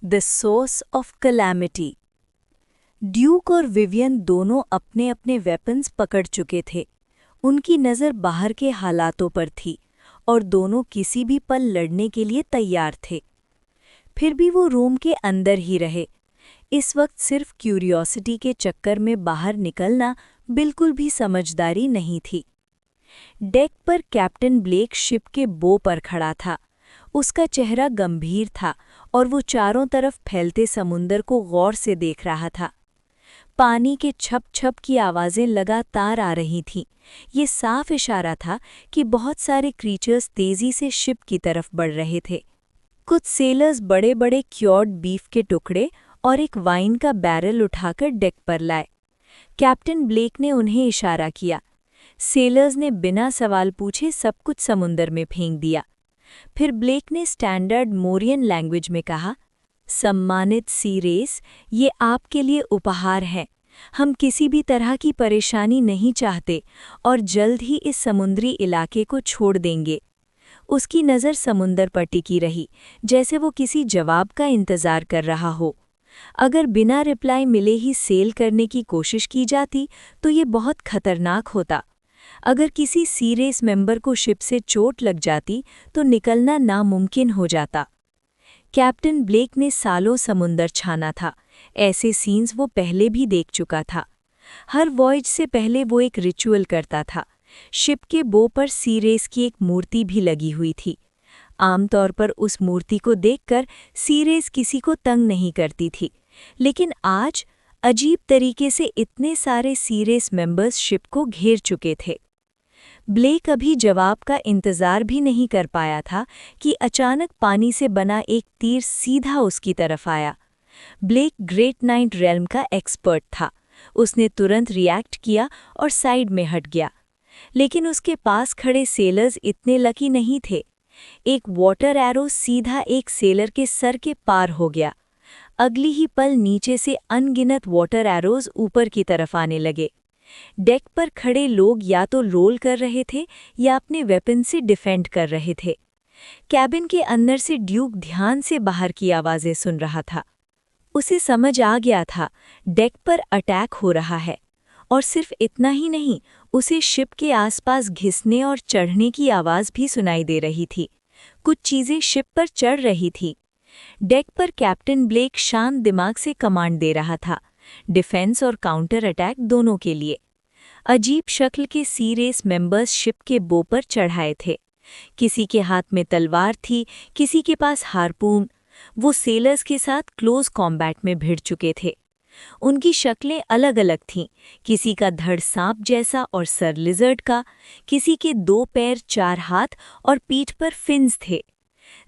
the source of calamity. Duke और विवियन दोनों अपने अपने वेपन्स पकड़ चुके थे। उनकी नज़र बाहर के हालातों पर थी और दोनों किसी भी पल लड़ने के लिए तैयार थे। फिर भी वो रूम के अंदर ही रहे। इस वक्त सिर्फ क्यूरियोसिटी के चक्कर में बाहर निकलना बिल्कुल भी समझदारी नहीं थी। डेक पर कैप्टन ब्लेक शिप के बो पर खड़ा था। उसका चेहरा गंभीर था और वो चारों तरफ फैलते समुंदर को गौर से देख रहा था। पानी के छप छप की आवाज़ें लगातार आ रही थीं। ये साफ इशारा था कि बहुत सारे क्रीचर्स तेज़ी से शिप की तरफ बढ़ रहे थे। कुछ सेलर्स बड़े बड़े क्योर्ड बीफ के टुकड़े और एक वाइन का बैरल उठाकर डेक पर लाए। कैप्टन ब्लेक ने उन्हें इशारा किया। सेलर्स ने बिना सवाल पूछे सब कुछ समुंदर में फेंक दिया। फिर ब्लेक ने स्टैंडर्ड मोरियन लैंग्वेज में कहा, सम्मानित सी रेस, ये आपके लिए उपहार है। हम किसी भी तरह की परेशानी नहीं चाहते और जल्द ही इस समुद्री इलाके को छोड़ देंगे। उसकी नज़र समुंदर पर टिकी रही, जैसे वो किसी जवाब का इंतज़ार कर रहा हो। अगर बिना रिप्लाई मिले ही सेल करने की कोशिश की जाती तो ये बहुत खतरनाक होता। अगर किसी सी रेस मेंबर को शिप से चोट लग जाती तो निकलना नामुमकिन हो जाता। कैप्टन ब्लेक ने सालों समुंदर छाना था। ऐसे सीन्स वो पहले भी देख चुका था। हर वॉयज से पहले वो एक रिचुअल करता था। शिप के बो पर सी रेस की एक मूर्ति भी लगी हुई थी। आमतौर पर उस मूर्ति को देखकर सी रेस किसी को तंग नहीं करती थी, लेकिन आज अजीब तरीके से इतने सारे सी रेस मेंबर्स शिप को घेर चुके थे। ब्लेक अभी जवाब का इंतजार भी नहीं कर पाया था कि अचानक पानी से बना एक तीर सीधा उसकी तरफ आया। ब्लेक ग्रेट नाइट रेल्म का एक्सपर्ट था। उसने तुरंत रिएक्ट किया और साइड में हट गया। लेकिन उसके पास खड़े सेलर्स इतने लकी नहीं थे। एक वाटर एरो सीधा एक सेलर के सर के पार हो गया। अगली ही पल नीचे से अनगिनत वाटर एरोज ऊपर की तरफ आने लगे। डेक पर खड़े लोग या तो रोल कर रहे थे या अपने वेपन से डिफेंड कर रहे थे। कैबिन के अंदर से ड्यूक ध्यान से बाहर की आवाज़ें सुन रहा था। उसे समझ आ गया था डेक पर अटैक हो रहा है। और सिर्फ इतना ही नहीं, उसे शिप के आसपास घिसने और चढ़ने की आवाज़ भी सुनाई दे रही थी। कुछ चीज़ें शिप पर चढ़ रही थी। डेक पर कैप्टन ब्लेक शांत दिमाग से कमांड दे रहा था, डिफेंस और काउंटर अटैक दोनों के लिए। अजीब शक्ल के सी रेस मेंबर्स शिप के बो पर चढ़ाए थे। किसी के हाथ में तलवार थी, किसी के पास हारपून। वो सेलर्स के साथ क्लोज कॉम्बैट में भिड़ चुके थे। उनकी शक्लें अलग अलग थीं। किसी का धड़ सांप जैसा और सर लिजर्ड का, किसी के 2 पैर 4 हाथ और पीठ पर फिन्स थे।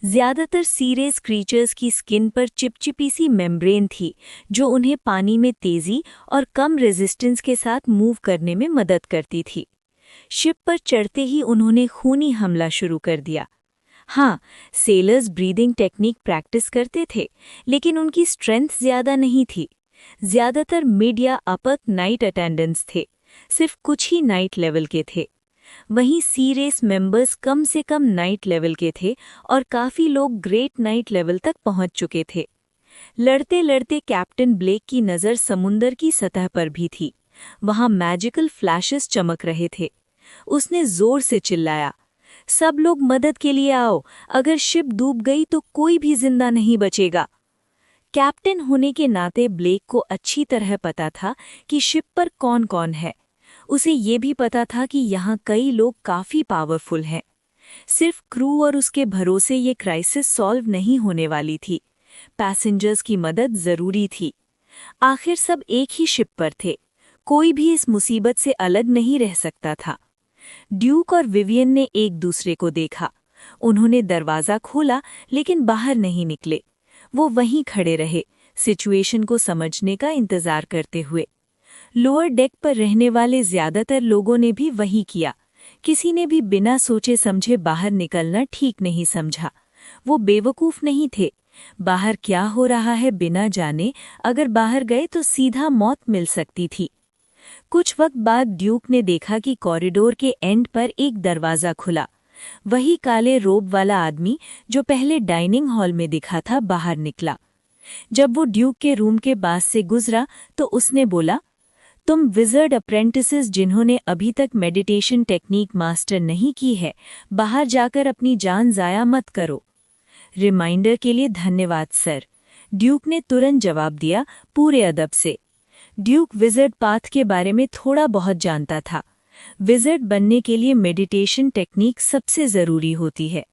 ज्यादातर सी रेस क्रीचर्स की स्किन पर चिपचिपी सी मेम्ब्रेन थी, जो उन्हें पानी में तेजी और कम रेजिस्टेंस के साथ मूव करने में मदद करती थी। शिप पर चढ़ते ही उन्होंने खूनी हमला शुरू कर दिया। हाँ, सेलर्स ब्रीदिंग टेक्निक प्रैक्टिस करते थे, लेकिन उनकी स्ट्रेंथ ज्यादा नहीं थी। ज्यादातर मिड या अपर नाइट अटेंडेंट्स थे, सिर्फ कुछ ही नाइट लेवल के थे। वहीं सी रेस मेंबर्स कम से कम नाइट लेवल के थे और काफ़ी लोग ग्रेट नाइट लेवल तक पहुंच चुके थे। लड़ते लड़ते कैप्टन ब्लेक की नज़र समुंदर की सतह पर भी थी। वहां मैजिकल फ्लैशेस चमक रहे थे। उसने जोर से चिल्लाया, सब लोग मदद के लिए आओ, अगर शिप डूब गई तो कोई भी जिंदा नहीं बचेगा। कैप्टन होने के नाते ब्लेक को अच्छी तरह पता था कि शिप पर कौन कौन है। उसे ये भी पता था कि यहाँ कई लोग काफ़ी पावरफुल हैं। सिर्फ क्रू और उसके भरोसे ये क्राइसिस सॉल्व नहीं होने वाली थी। पैसेंजर्स की मदद ज़रूरी थी। आखिर सब एक ही शिप पर थे। कोई भी इस मुसीबत से अलग नहीं रह सकता था। ड्यूक और विवियन ने एक दूसरे को देखा। उन्होंने दरवाज़ा खोला, लेकिन बाहर नहीं निकले। वो वहीं खड़े रहे, सिचुएशन को समझने का इंतज़ार करते हुए। लोअर डेक पर रहने वाले ज्यादातर लोगों ने भी वही किया। किसी ने भी बिना सोचे समझे बाहर निकलना ठीक नहीं समझा। वो बेवकूफ़ नहीं थे, बाहर क्या हो रहा है बिना जाने अगर बाहर गए तो सीधा मौत मिल सकती थी। कुछ वक्त बाद ड्यूक ने देखा कि कॉरिडोर के एंड पर एक दरवाज़ा खुला। वही काले रोब वाला आदमी जो पहले डाइनिंग हॉल में दिखा था बाहर निकला। जब वो ड्यूक के रूम के पास से गुजरा तो उसने बोला, तुम विज़र्ड अप्रेंटिसेस जिन्होंने अभी तक मेडिटेशन टेक्निक मास्टर नहीं की है, बाहर जाकर अपनी जान ज़ाया मत करो। रिमाइंडर के लिए धन्यवाद सर, ड्यूक ने तुरंत जवाब दिया पूरे अदब से। ड्यूक विज़र्ड पाथ के बारे में थोड़ा बहुत जानता था। विज़र्ड बनने के लिए मेडिटेशन टेक्निक सबसे ज़रूरी होती है।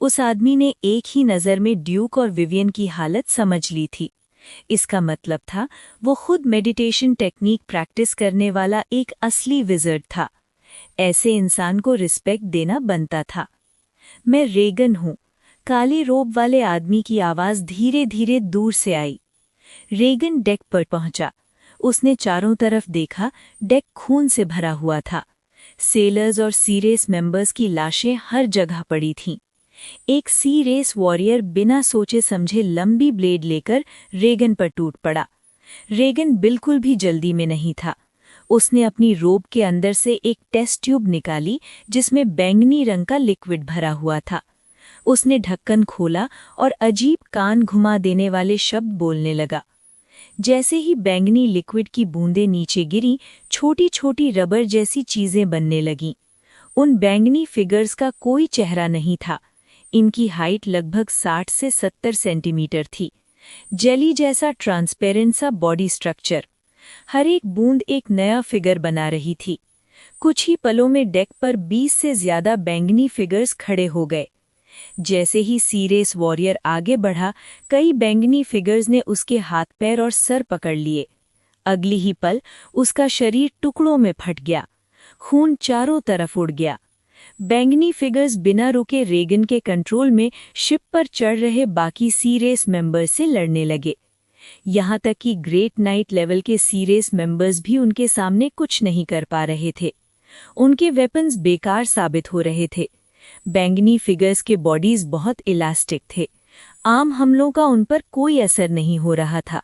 उस आदमी ने एक ही नज़र में ड्यूक और विवियन की हालत समझ ली थी। इसका मतलब था वो खुद मेडिटेशन टेक्निक प्रैक्टिस करने वाला एक असली विज़र्ड था। ऐसे इंसान को रिस्पेक्ट देना बनता था। मैं रेगन हूँ, काली रोब वाले आदमी की आवाज़ धीरे धीरे दूर से आई। रेगन डेक पर पहुंचा। उसने चारों तरफ देखा, डेक खून से भरा हुआ था। सेलर्स और सी रेस मेंबर्स की लाशें हर जगह पड़ी थीं। एक सी रेस वॉरियर बिना सोचे समझे लंबी ब्लेड लेकर रेगन पर टूट पड़ा। रेगन बिल्कुल भी जल्दी में नहीं था। उसने अपनी रोब के अंदर से एक टेस्ट ट्यूब निकाली जिसमें बैंगनी रंग का लिक्विड भरा हुआ था। उसने ढक्कन खोला और अजीब कान घुमा देने वाले शब्द बोलने लगा। जैसे ही बैंगनी लिक्विड की बूंदें नीचे गिरी, छोटी छोटी रबर जैसी चीजें बनने लगीं। उन बैंगनी फिगर्स का कोई चेहरा नहीं था। इनकी हाइट लगभग 60 से 70 सेंटीमीटर थी। जेली जैसा ट्रांसपेरेंट सा बॉडी स्ट्रक्चर। हर एक बूंद एक नया फिगर बना रही थी। कुछ ही पलों में डेक पर 20 से ज्यादा बैंगनी फिगर्स खड़े हो गए। जैसे ही सीरेस वॉरियर आगे बढ़ा, कई बैंगनी फिगर्स ने उसके हाथ पैर और सर पकड़ लिए। अगली ही पल उसका शरीर टुकड़ों में फट गया। खून चारों तरफ उड़ गया। बैंगनी फिगर्स बिना रुके रेगन के कंट्रोल में शिप पर चढ़ रहे बाकी सी रेस मेंबर्स से लड़ने लगे। यहाँ तक कि ग्रेट नाइट लेवल के सी रेस मेंबर्स भी उनके सामने कुछ नहीं कर पा रहे थे। उनके वेपन्स बेकार साबित हो रहे थे। बैंगनी फिगर्स के बॉडीज बहुत इलास्टिक थे। आम हमलों का उन पर कोई असर नहीं हो रहा था।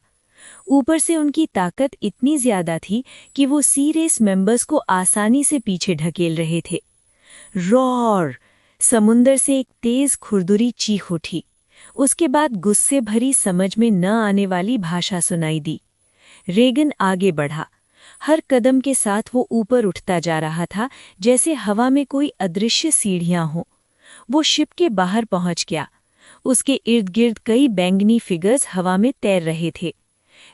ऊपर से उनकी ताकत इतनी ज्यादा थी कि वो सी रेस मेंबर्स को आसानी से पीछे ढकेल रहे थे। रॉर! समुंदर से एक तेज खुरदुरी चीख उठी। उसके बाद गुस्से भरी समझ में न आने वाली भाषा सुनाई दी। रेगन आगे बढ़ा। हर कदम के साथ वो ऊपर उठता जा रहा था, जैसे हवा में कोई अदृश्य सीढ़ियां हों। वो शिप के बाहर पहुंच गया। उसके इर्द गिर्द कई बैंगनी फिगर्स हवा में तैर रहे थे।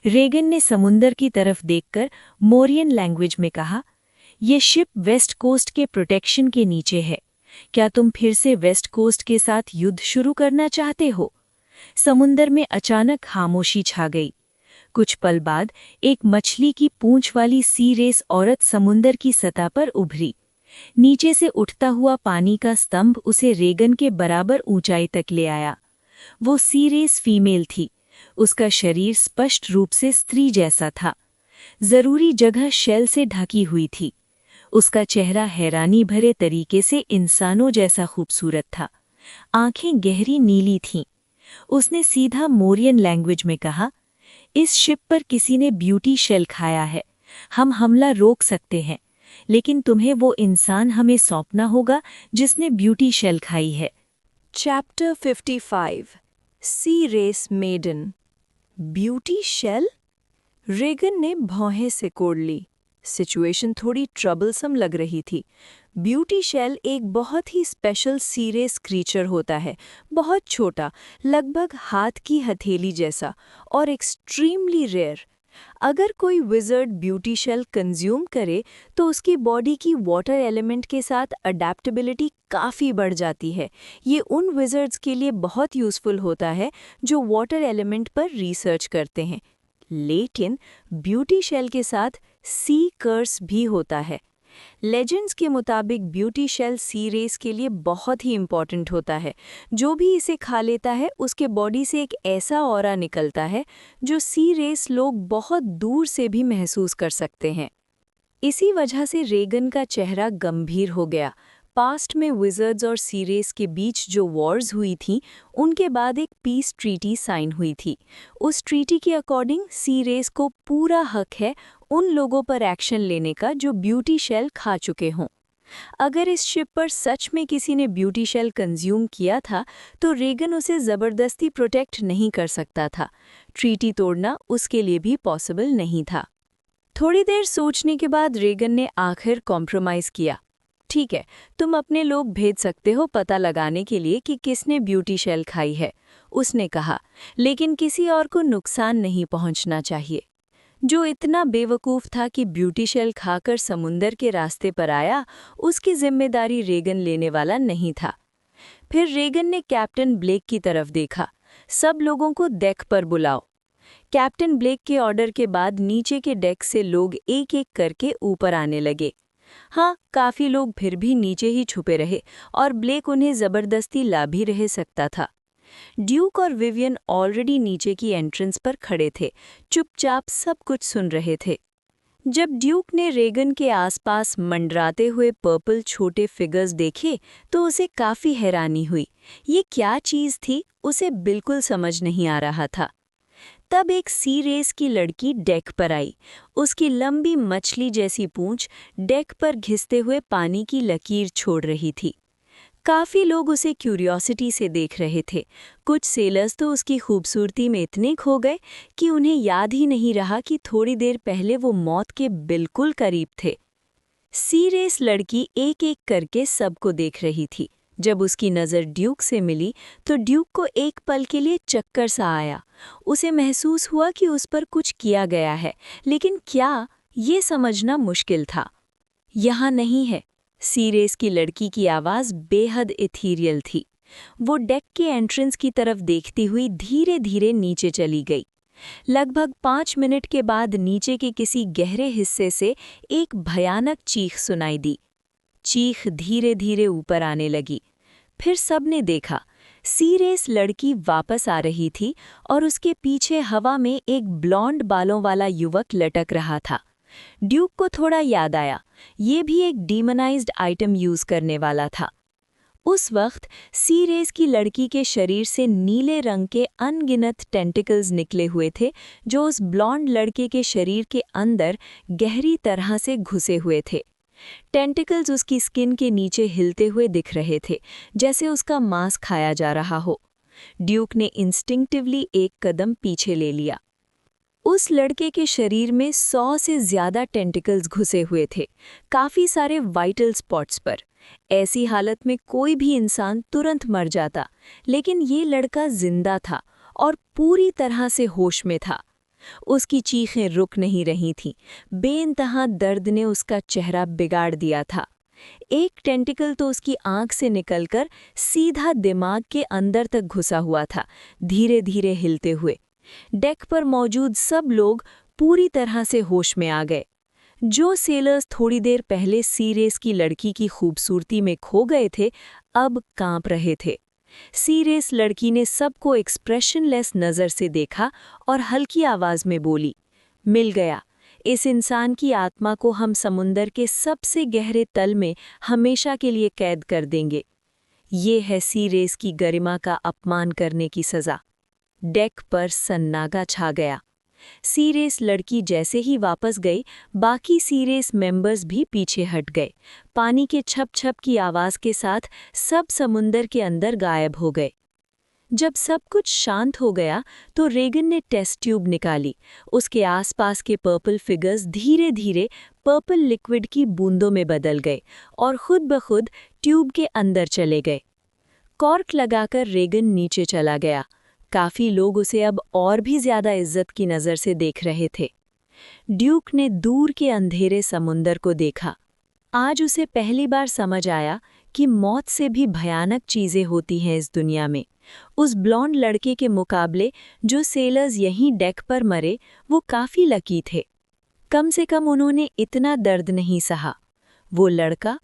रेगन ने समुंदर की तरफ देखकर मोरियन लैंग्वेज में कहा, ये शिप वेस्ट कोस्ट के प्रोटेक्शन के नीचे है। क्या तुम फिर से वेस्ट कोस्ट के साथ युद्ध शुरू करना चाहते हो? समुंदर में अचानक खामोशी छा गई। कुछ पल बाद एक मछली की पूंछ वाली सी रेस औरत समुंदर की सतह पर उभरी। नीचे से उठता हुआ पानी का स्तंभ उसे रेगन के बराबर ऊंचाई तक ले आया। वो सी रेस फीमेल थी। उसका शरीर स्पष्ट रूप से स्त्री जैसा था। जरूरी जगह शेल से ढकी हुई थी। उसका चेहरा हैरानी भरे तरीके से इंसानों जैसा खूबसूरत था। आंखें गहरी नीली थीं। उसने सीधा मोरियन लैंग्वेज में कहा, इस शिप पर किसी ने ब्यूटी शेल खाया है। हम हमला रोक सकते हैं, लेकिन तुम्हें वो इंसान हमें सौंपना होगा जिसने ब्यूटी शेल खाई है। Chapter 55 sea race maiden. Beauty shell? Regan ने भौहें से कोड़ ली। सिचुएशन थोड़ी ट्रबलसम लग रही थी। ब्यूटी शेल एक बहुत ही स्पेशल सी रेस क्रीचर होता है, बहुत छोटा, लगभग हाथ की हथेली जैसा, और एक्सट्रीमली रेयर। अगर कोई विज़र्ड ब्यूटी शेल कंज्यूम करे तो उसकी बॉडी की वाटर एलिमेंट के साथ अडेप्टेबिलिटी काफ़ी बढ़ जाती है। ये उन विज़र्ड्स के लिए बहुत यूज़फुल होता है जो वाटर एलिमेंट पर रिसर्च करते हैं। लेकिन ब्यूटी शेल के साथ सी कर्स भी होता है। लेजेंड्स के मुताबिक ब्यूटी शेल सी रेस के लिए बहुत ही इम्पॉर्टेंट होता है। जो भी इसे खा लेता है उसके बॉडी से एक ऐसा ऑरा निकलता है जो सी रेस लोग बहुत दूर से भी महसूस कर सकते हैं। इसी वजह से रेगन का चेहरा गंभीर हो गया। पास्ट में विज़र्ड्स और सीरेस के बीच जो वॉर्स हुई थी, उनके बाद एक पीस ट्रीटी साइन हुई थी। उस ट्रीटी के अकॉर्डिंग सीरेस को पूरा हक है उन लोगों पर एक्शन लेने का जो ब्यूटी शेल खा चुके हों। अगर इस शिप पर सच में किसी ने ब्यूटी शेल कंज्यूम किया था, तो रेगन उसे ज़बरदस्ती प्रोटेक्ट नहीं कर सकता था। ट्रीटी तोड़ना उसके लिए भी पॉसिबल नहीं था। थोड़ी देर सोचने के बाद रेगन ने आखिर कॉम्प्रोमाइज़ किया। ठीक है, तुम अपने लोग भेज सकते हो पता लगाने के लिए कि किसने ब्यूटी शेल खाई है, उसने कहा, लेकिन किसी और को नुकसान नहीं पहुंचना चाहिए। जो इतना बेवकूफ़ था कि ब्यूटी शेल खाकर समुंदर के रास्ते पर आया, उसकी जिम्मेदारी रेगन लेने वाला नहीं था। फिर रेगन ने कैप्टन ब्लेक की तरफ देखा। सब लोगों को डेक पर बुलाओ। कैप्टन ब्लेक के ऑर्डर के बाद नीचे के डेक से लोग एक एक करके ऊपर आने लगे। हाँ, काफ़ी लोग फिर भी नीचे ही छुपे रहे और ब्लेक उन्हें ज़बरदस्ती ला भी रह सकता था। ड्यूक और विवियन ऑलरेडी नीचे की एंट्रेंस पर खड़े थे, चुपचाप सब कुछ सुन रहे थे। जब ड्यूक ने रेगन के आसपास मंडराते हुए पर्पल छोटे फिगर्स देखे, तो उसे काफ़ी हैरानी हुई। ये क्या चीज़ थी, उसे बिल्कुल समझ नहीं आ रहा था। तब एक सी रेस की लड़की डेक पर आई। उसकी लंबी मछली जैसी पूंछ डेक पर घिसते हुए पानी की लकीर छोड़ रही थी। काफ़ी लोग उसे क्यूरियोसिटी से देख रहे थे। कुछ सेलर्स तो उसकी खूबसूरती में इतने खो गए कि उन्हें याद ही नहीं रहा कि थोड़ी देर पहले वो मौत के बिल्कुल करीब थे। सी रेस लड़की एक एक करके सबको देख रही थी। जब उसकी नज़र ड्यूक से मिली तो ड्यूक को एक पल के लिए चक्कर सा आया। उसे महसूस हुआ कि उस पर कुछ किया गया है, लेकिन क्या, ये समझना मुश्किल था। यहाँ नहीं है। सी रेस की लड़की की आवाज़ बेहद इथीरियल थी। वो डेक के एंट्रेंस की तरफ देखती हुई धीरे धीरे नीचे चली गई। लगभग 5 मिनट के बाद नीचे के किसी गहरे हिस्से से एक भयानक चीख सुनाई दी। चीख धीरे धीरे ऊपर आने लगी। फिर सबने देखा, सी रेस लड़की वापस आ रही थी और उसके पीछे हवा में एक ब्लॉन्ड बालों वाला युवक लटक रहा था। ड्यूक को थोड़ा याद आया, ये भी एक डीमनाइज्ड आइटम यूज करने वाला था। उस वक्त सी रेस की लड़की के शरीर से नीले रंग के अनगिनत टेंटिकल्स निकले हुए थे, जो उस ब्लॉन्ड लड़के के शरीर के अंदर गहरी तरह से घुसे हुए थे। टेंटिकल्स उसकी स्किन के नीचे हिलते हुए दिख रहे थे, जैसे उसका मांस खाया जा रहा हो। ड्यूक ने इंस्टिंक्टिवली एक कदम पीछे ले लिया। उस लड़के के शरीर में 100 से ज़्यादा टेंटिकल्स घुसे हुए थे, काफ़ी सारे वाइटल स्पॉट्स पर। ऐसी हालत में कोई भी इंसान तुरंत मर जाता, लेकिन ये लड़का जिंदा था और पूरी तरह से होश में था। उसकी चीखें रुक नहीं रही थीं। बेइंतहा दर्द ने उसका चेहरा बिगाड़ दिया था। एक टेंटिकल तो उसकी आंख से निकलकर सीधा दिमाग के अंदर तक घुसा हुआ था, धीरे धीरे हिलते हुए। डेक पर मौजूद सब लोग पूरी तरह से होश में आ गए। जो सेलर्स थोड़ी देर पहले सी रेस की लड़की की खूबसूरती में खो गए थे, अब कांप रहे थे। सी रेस लड़की ने सबको एक्सप्रेशनलेस नज़र से देखा और हल्की आवाज़ में बोली, मिल गया। इस इंसान की आत्मा को हम समुंदर के सबसे गहरे तल में हमेशा के लिए कैद कर देंगे। ये है सी रेस की गरिमा का अपमान करने की सज़ा। डेक पर सन्नाटा छा गया। सी रेस लड़की जैसे ही वापस गई, बाकी सी रेस मेंबर्स भी पीछे हट गए। पानी के छप छप की आवाज़ के साथ सब समुंदर के अंदर गायब हो गए। जब सब कुछ शांत हो गया तो रेगन ने टेस्ट ट्यूब निकाली। उसके आसपास के पर्पल फिगर्स धीरे धीरे पर्पल लिक्विड की बूंदों में बदल गए और खुद ब खुद ट्यूब के अंदर चले गए। कॉर्क लगाकर रेगन नीचे चला गया। काफ़ी लोग उसे अब और भी ज़्यादा इज्जत की नज़र से देख रहे थे। ड्यूक ने दूर के अंधेरे समुंदर को देखा। आज उसे पहली बार समझ आया कि मौत से भी भयानक चीज़ें होती हैं इस दुनिया में। उस ब्लॉन्ड लड़के के मुकाबले जो सेलर्स यहीं डेक पर मरे, वो काफ़ी लकी थे। कम से कम उन्होंने इतना दर्द नहीं सहा। वो लड़का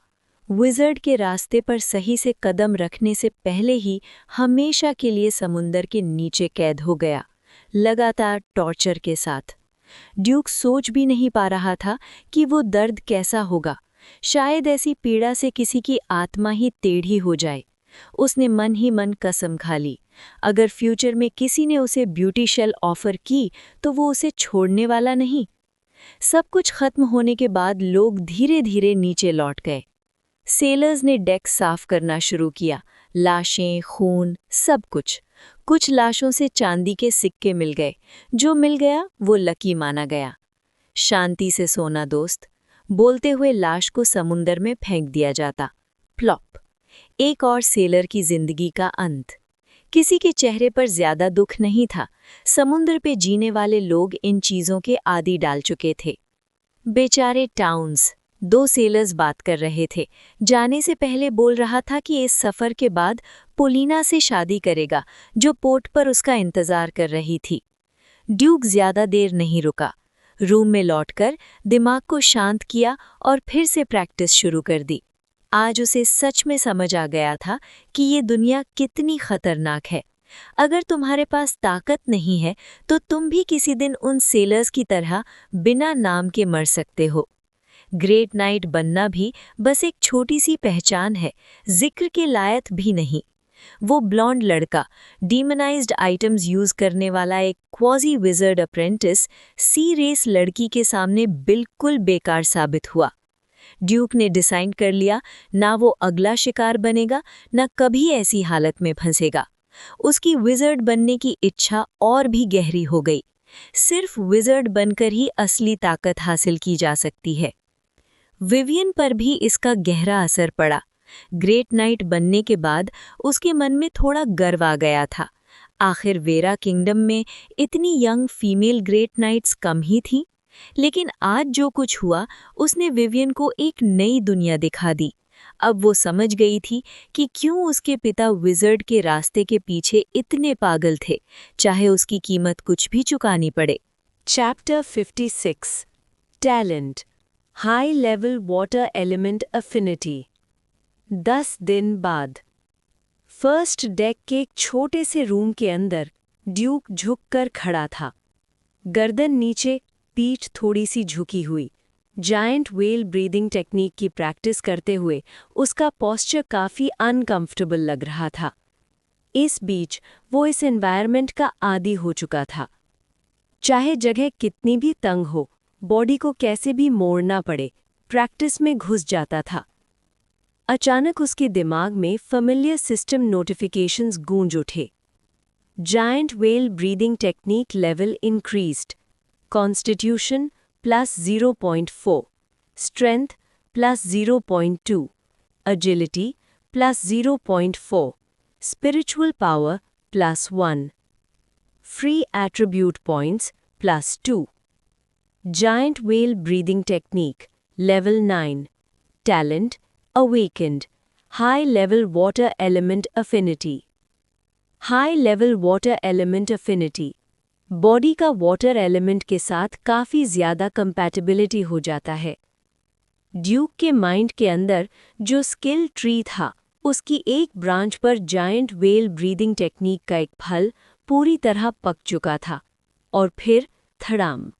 विज़र्ड के रास्ते पर सही से कदम रखने से पहले ही हमेशा के लिए समुंदर के नीचे कैद हो गया, लगातार टॉर्चर के साथ। ड्यूक सोच भी नहीं पा रहा था कि वो दर्द कैसा होगा, शायद ऐसी पीड़ा से किसी की आत्मा ही टेढ़ी हो जाए। उसने मन ही मन कसम खा ली, अगर फ्यूचर में किसी ने उसे ब्यूटी शेल ऑफर की तो वो उसे छोड़ने वाला नहीं। सब कुछ खत्म होने के बाद लोग धीरे धीरे नीचे लौट गए। सेलर्स ने डेक साफ करना शुरू किया, लाशें, खून, सब कुछ। कुछ लाशों से चांदी के सिक्के मिल गए, जो मिल गया वो लकी माना गया। शांति से सोना दोस्त, बोलते हुए लाश को समुंदर में फेंक दिया जाता। प्लॉप। एक और सेलर की जिंदगी का अंत। किसी के चेहरे पर ज्यादा दुख नहीं था। समुद्र पे जीने वाले लोग इन चीजों के आदी डाल चुके थे। बेचारे टाउन्स। 2 सेलर्स बात कर रहे थे। जाने से पहले बोल रहा था कि इस सफर के बाद पोलिना से शादी करेगा, जो पोर्ट पर उसका इंतजार कर रही थी। ड्यूक ज्यादा देर नहीं रुका। रूम में लौटकर दिमाग को शांत किया और फिर से प्रैक्टिस शुरू कर दी। आज उसे सच में समझ आ गया था कि ये दुनिया कितनी खतरनाक है। अगर तुम्हारे पास ताकत नहीं है तो तुम भी किसी दिन उन सेलर्स की तरह बिना नाम के मर सकते हो। ग्रेट नाइट बनना भी बस एक छोटी सी पहचान है, जिक्र के लायक भी नहीं। वो ब्लॉन्ड लड़का, डीमनाइज्ड आइटम्स यूज करने वाला एक क्वाजी विजर्ड अप्रेंटिस, सी रेस लड़की के सामने बिल्कुल बेकार साबित हुआ। ड्यूक ने डिसाइड कर लिया, ना वो अगला शिकार बनेगा, ना कभी ऐसी हालत में फंसेगा। उसकी विजर्ड बनने की इच्छा और भी गहरी हो गई। सिर्फ विजर्ड बनकर ही असली ताकत हासिल की जा सकती है। विवियन पर भी इसका गहरा असर पड़ा। ग्रेट नाइट बनने के बाद उसके मन में थोड़ा गर्व आ गया था। आखिर वेरा किंगडम में इतनी यंग फीमेल ग्रेट नाइट्स कम ही थीं। लेकिन आज जो कुछ हुआ उसने विवियन को एक नई दुनिया दिखा दी। अब वो समझ गई थी कि क्यों उसके पिता विजर्ड के रास्ते के पीछे इतने पागल थे, चाहे उसकी कीमत कुछ भी चुकानी पड़े। Chapter 56 Talent High Level Water Element Affinity 10 दिन बाद फर्स्ट डेक के एक छोटे से रूम के अंदर ड्यूक झुककर खड़ा था। गर्दन नीचे, पीठ थोड़ी सी झुकी हुई। जायंट व्हेल ब्रीदिंग टेक्निक की प्रैक्टिस करते हुए उसका पोस्चर काफ़ी अनकंफर्टेबल लग रहा था। इस बीच वो इस एनवायरनमेंट का आदी हो चुका था। चाहे जगह कितनी भी तंग हो, बॉडी को कैसे भी मोड़ना पड़े, प्रैक्टिस में घुस जाता था। अचानक उसके दिमाग में फेमिलियर सिस्टम नोटिफिकेशंस गूंज उठे। Giant whale breathing technique level increased. Constitution +0.4, strength +0.2, agility +0.4, spiritual power +1, free attribute points +2. Giant whale breathing technique level 9. Talent awakened. High level water element affinity. High level water element affinity. Body का water element के साथ काफ़ी ज़्यादा compatibility हो जाता है। Duke के mind के अंदर जो स्किल ट्री था, उसकी एक ब्रांच पर जायंट व्हेल ब्रीदिंग टेक्निक का एक फल पूरी तरह पक चुका था। और फिर धड़ाम,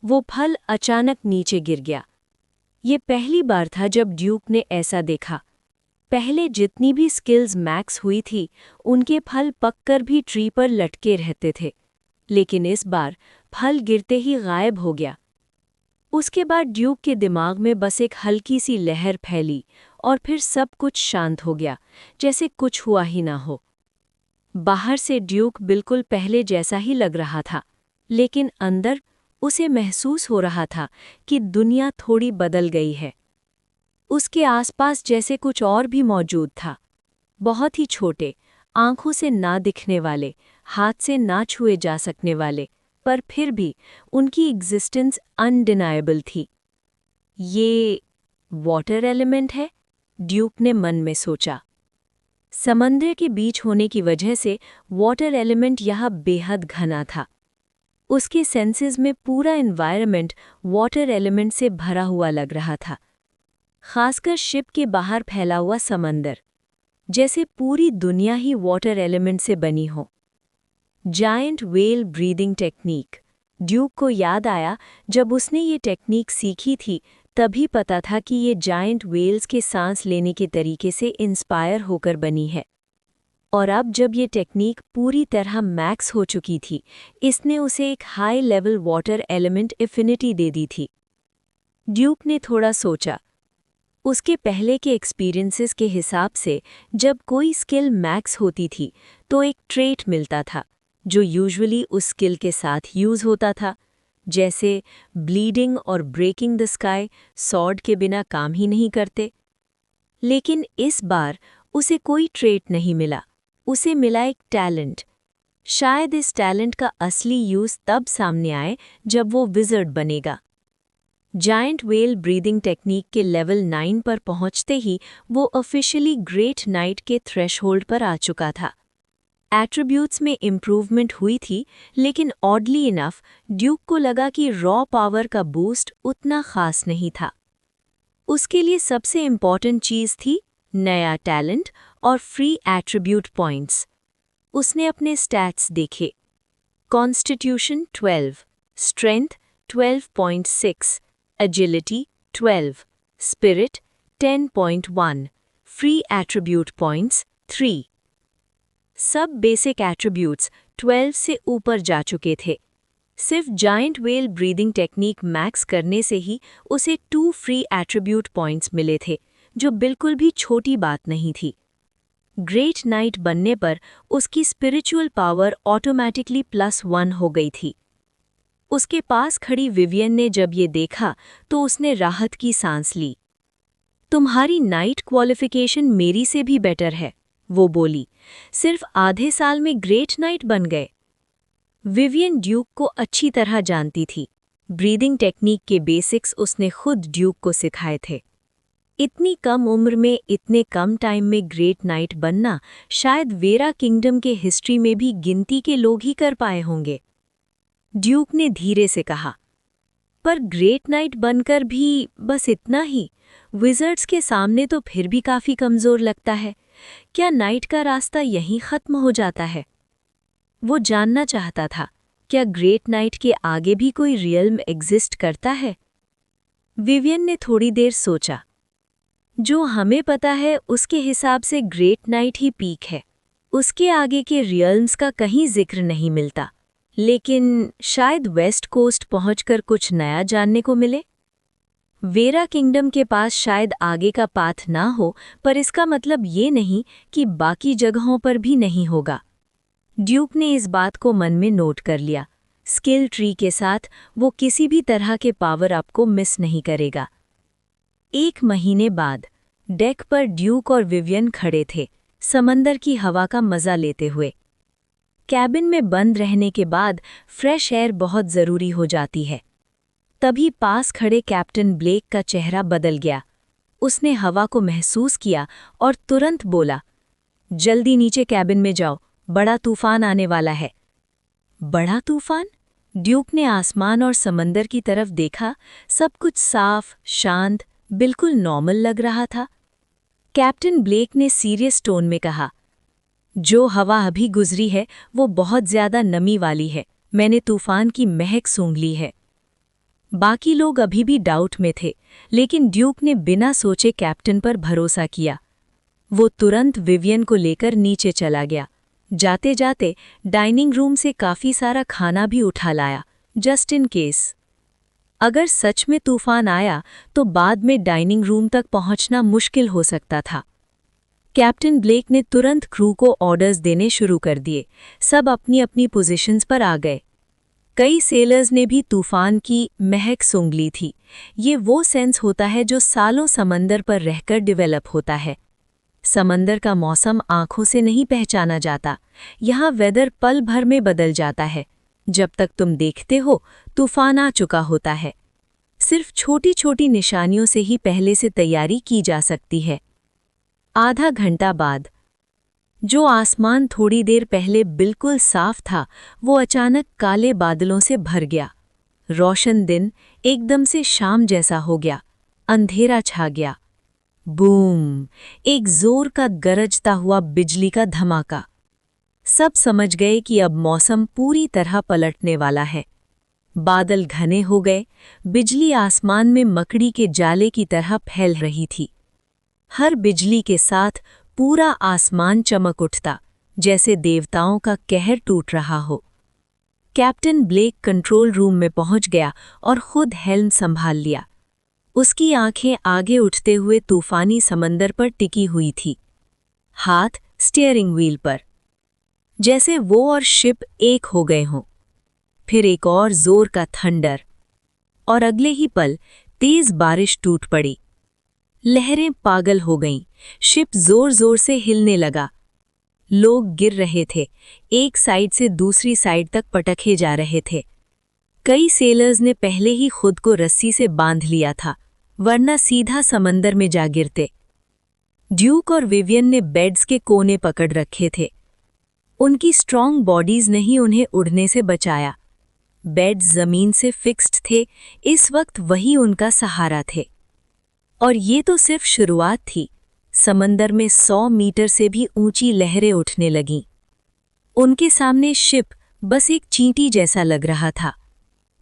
वो फल अचानक नीचे गिर गया। ये पहली बार था जब ड्यूक ने ऐसा देखा। पहले जितनी भी स्किल्स मैक्स हुई थी, उनके फल पककर भी ट्री पर लटके रहते थे, लेकिन इस बार फल गिरते ही गायब हो गया। उसके बाद ड्यूक के दिमाग में बस एक हल्की सी लहर फैली और फिर सब कुछ शांत हो गया, जैसे कुछ हुआ ही ना हो। बाहर से ड्यूक बिल्कुल पहले जैसा ही लग रहा था, लेकिन अंदर उसे महसूस हो रहा था कि दुनिया थोड़ी बदल गई है। उसके आसपास जैसे कुछ और भी मौजूद था, बहुत ही छोटे, आंखों से ना दिखने वाले, हाथ से ना छुए जा सकने वाले, पर फिर भी उनकी एग्जिस्टेंस अनडिनायबल थी। ये वाटर एलिमेंट है, ड्यूक ने मन में सोचा। समंदर के बीच होने की वजह से वाटर एलिमेंट यहाँ बेहद घना था। उसके सेंसेस में पूरा एनवायरनमेंट वाटर एलिमेंट से भरा हुआ लग रहा था, खासकर शिप के बाहर फैला हुआ समंदर, जैसे पूरी दुनिया ही वाटर एलिमेंट से बनी हो। Giant whale breathing technique. Duke को याद आया जब उसने ये टेक्निक सीखी थी तभी पता था कि ये जायंट वेल्स के सांस लेने के तरीके से इंस्पायर होकर बनी है। और अब जब ये टेक्निक पूरी तरह मैक्स हो चुकी थी, इसने उसे एक high level water element affinity दे दी थी। ड्यूक ने थोड़ा सोचा। उसके पहले के एक्सपीरियंसेस के हिसाब से जब कोई स्किल मैक्स होती थी तो एक ट्रेट मिलता था जो यूजुअली उस स्किल के साथ यूज होता था, जैसे ब्लीडिंग और ब्रेकिंग द स्काई सॉर्ड के बिना काम ही नहीं करते। लेकिन इस बार उसे कोई ट्रेट नहीं मिला, उसे मिला एक टैलेंट। शायद इस टैलेंट का असली यूज तब सामने आए जब वो विज़र्ड बनेगा। जायंट वेल ब्रीदिंग टेक्निक के लेवल 9 पर पहुंचते ही वो ऑफिशियली ग्रेट नाइट के थ्रेशहोल्ड पर आ चुका था। एट्रीब्यूट्स में इम्प्रूवमेंट हुई थी, लेकिन ऑडली इनफ ड्यूक को लगा कि रॉ पावर का बूस्ट उतना खास नहीं था। उसके लिए सबसे इम्पॉर्टेंट चीज़ थी नया टैलेंट और फ्री एट्रीब्यूट पॉइंट्स। उसने अपने स्टैट्स देखे। Constitution 12, strength 12.6, agility 12, spirit 10.1, free attribute points 3। सब बेसिक एट्रीब्यूट्स 12 से ऊपर जा चुके थे। सिर्फ giant well breathing technique max करने से ही उसे 2 फ्री एट्रीब्यूट पॉइंट्स मिले थे, जो बिल्कुल भी छोटी बात नहीं थी। ग्रेट नाइट बनने पर उसकी स्पिरिचुअल पावर ऑटोमैटिकली +1 हो गई थी। उसके पास खड़ी विवियन ने जब ये देखा तो उसने राहत की सांस ली। तुम्हारी नाइट क्वालिफिकेशन मेरी से भी बेटर है, वो बोली। सिर्फ आधे साल में ग्रेट नाइट बन गए। विवियन ड्यूक को अच्छी तरह जानती थी। ब्रीदिंग टेक्निक के बेसिक्स उसने खुद ड्यूक को सिखाए थे। इतनी कम उम्र में इतने कम टाइम में ग्रेट नाइट बनना शायद वेरा किंगडम के हिस्ट्री में भी गिनती के लोग ही कर पाए होंगे। ड्यूक ने धीरे से कहा, पर ग्रेट नाइट बनकर भी बस इतना ही? विज़र्ड्स के सामने तो फिर भी काफ़ी कमज़ोर लगता है। क्या नाइट का रास्ता यहीं ख़त्म हो जाता है? वो जानना चाहता था, क्या ग्रेट नाइट के आगे भी कोई रियल्म एग्जिस्ट करता है? विवियन ने थोड़ी देर सोचा। जो हमें पता है उसके हिसाब से ग्रेट नाइट ही पीक है। उसके आगे के रियल्म्स का कहीं जिक्र नहीं मिलता। लेकिन शायद वेस्ट कोस्ट पहुंचकर कुछ नया जानने को मिले। वेरा किंगडम के पास शायद आगे का पाथ ना हो, पर इसका मतलब ये नहीं कि बाकी जगहों पर भी नहीं होगा। ड्यूक ने इस बात को मन में नोट कर लिया। स्किल ट्री के साथ वो किसी भी तरह के पावर अप को मिस नहीं करेगा। 1 महीने बाद डेक पर ड्यूक और विवियन खड़े थे, समंदर की हवा का मजा लेते हुए। कैबिन में बंद रहने के बाद फ्रेश एयर बहुत ज़रूरी हो जाती है। तभी पास खड़े कैप्टन ब्लेक का चेहरा बदल गया। उसने हवा को महसूस किया और तुरंत बोला, जल्दी नीचे कैबिन में जाओ, बड़ा तूफान आने वाला है। बड़ा तूफान? ड्यूक ने आसमान और समंदर की तरफ देखा। सब कुछ साफ, शांत, बिल्कुल नॉर्मल लग रहा था। कैप्टन ब्लेक ने सीरियस टोन में कहा, जो हवा अभी गुजरी है वो बहुत ज्यादा नमी वाली है। मैंने तूफान की महक सूंघ ली है। बाकी लोग अभी भी डाउट में थे, लेकिन ड्यूक ने बिना सोचे कैप्टन पर भरोसा किया। वो तुरंत विवियन को लेकर नीचे चला गया। जाते जाते डाइनिंग रूम से काफ़ी सारा खाना भी उठा लाया, जस्ट इन केस। अगर सच में तूफान आया तो बाद में डाइनिंग रूम तक पहुंचना मुश्किल हो सकता था। कैप्टन ब्लेक ने तुरंत क्रू को ऑर्डर्स देने शुरू कर दिए। सब अपनी अपनी पोजीशंस पर आ गए। कई सेलर्स ने भी तूफान की महक सूंघ ली थी। ये वो सेंस होता है जो सालों समंदर पर रहकर डेवलप होता है। समंदर का मौसम आंखों से नहीं पहचाना जाता। यहाँ वेदर पल भर में बदल जाता है। जब तक तुम देखते हो, तूफान आ चुका होता है। सिर्फ छोटी छोटी निशानियों से ही पहले से तैयारी की जा सकती है। आधा घंटा बाद जो आसमान थोड़ी देर पहले बिल्कुल साफ था, वो अचानक काले बादलों से भर गया। रोशन दिन एकदम से शाम जैसा हो गया। अंधेरा छा गया। बूम! एक जोर का गरजता हुआ बिजली का धमाका। सब समझ गए कि अब मौसम पूरी तरह पलटने वाला है। बादल घने हो गए, बिजली आसमान में मकड़ी के जाले की तरह फैल रही थी। हर बिजली के साथ पूरा आसमान चमक उठता, जैसे देवताओं का कहर टूट रहा हो। कैप्टन ब्लेक कंट्रोल रूम में पहुंच गया और खुद हेल्म संभाल लिया। उसकी आंखें आगे उठते हुए तूफानी समंदर पर टिकी हुई थी, हाथ स्टीयरिंग व्हील पर, जैसे वो और शिप एक हो गए हों। फिर एक और जोर का थंडर, और अगले ही पल तेज बारिश टूट पड़ी। लहरें पागल हो गईं, शिप जोर जोर से हिलने लगा। लोग गिर रहे थे, एक साइड से दूसरी साइड तक पटके जा रहे थे। कई सेलर्स ने पहले ही खुद को रस्सी से बांध लिया था, वरना सीधा समंदर में जा गिरते। ड्यूक और विवियन ने बेड्स के कोने पकड़ रखे थे। उनकी स्ट्रॉन्ग बॉडीज ने ही उन्हें उड़ने से बचाया। बेड्स जमीन से फिक्स्ड थे, इस वक्त वही उनका सहारा थे। और ये तो सिर्फ शुरुआत थी। समंदर में 100 मीटर से भी ऊंची लहरें उठने लगीं। उनके सामने शिप बस एक चींटी जैसा लग रहा था।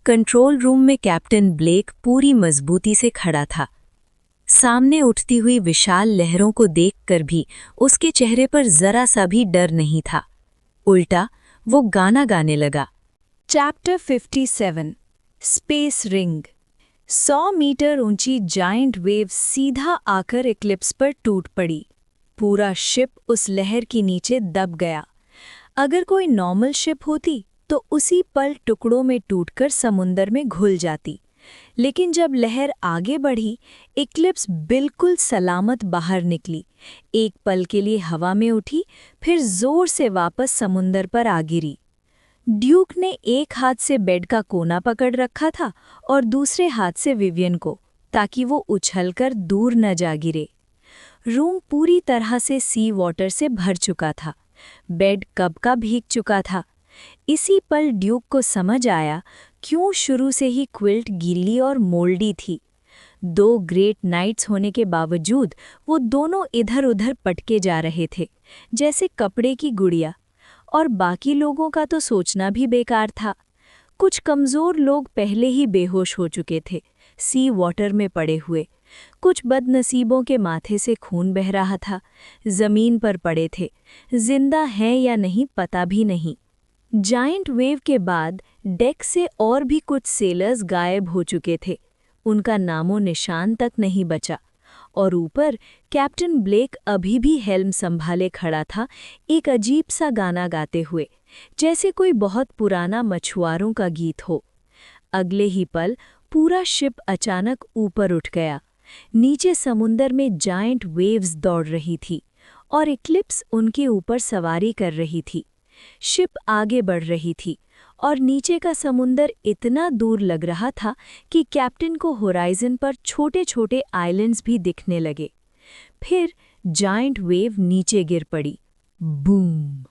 कंट्रोल रूम में कैप्टन ब्लेक पूरी मजबूती से खड़ा था। सामने उठती हुई विशाल लहरों को देखकर भी उसके चेहरे पर जरा सा भी डर नहीं था। उल्टा वो गाना गाने लगा। Chapter 57 space ring. 100 मीटर ऊंची जायंट वेव सीधा आकर इक्लिप्स पर टूट पड़ी। पूरा शिप उस लहर के नीचे दब गया। अगर कोई नॉर्मल शिप होती तो उसी पल टुकड़ों में टूटकर समुंदर में घुल जाती, लेकिन जब लहर आगे बढ़ी, इक्लिप्स बिल्कुल सलामत बाहर निकली। एक पल के लिए हवा में उठी, फिर जोर से वापस समुंदर पर आ गिरी। ड्यूक ने एक हाथ से बेड का कोना पकड़ रखा था और दूसरे हाथ से विवियन को, ताकि वो उछलकर दूर न जा गिरे। रूम पूरी तरह से सी वाटर से भर चुका था। बेड कब का भीग चुका था। इसी पल ड्यूक को समझ आया क्यों शुरू से ही क्विल्ट गीली और मोल्डी थी। 2 ग्रेट नाइट्स होने के बावजूद वो दोनों इधर-उधर पटके जा रहे थे, जैसे कपड़े की गुड़िया। और बाकी लोगों का तो सोचना भी बेकार था। कुछ कमज़ोर लोग पहले ही बेहोश हो चुके थे, सी वाटर में पड़े हुए। कुछ बदनसीबों के माथे से खून बह रहा था, ज़मीन पर पड़े थे, जिंदा हैं या नहीं पता भी नहीं। जायंट वेव के बाद डेक से और भी कुछ सेलर्स गायब हो चुके थे। उनका नामो निशान तक नहीं बचा। और ऊपर कैप्टन ब्लेक अभी भी हेल्म संभाले खड़ा था, एक अजीब सा गाना गाते हुए, जैसे कोई बहुत पुराना मछुआरों का गीत हो। अगले ही पल पूरा शिप अचानक ऊपर उठ गया। नीचे समुंदर में जायंट वेव्स दौड़ रही थी और इक्लिप्स उनके ऊपर सवारी कर रही थी। शिप आगे बढ़ रही थी और नीचे का समुंदर इतना दूर लग रहा था कि कैप्टन को होराइजन पर छोटे-छोटे आइलैंड्स भी दिखने लगे। फिर जायंट वेव नीचे गिर पड़ी। बूम!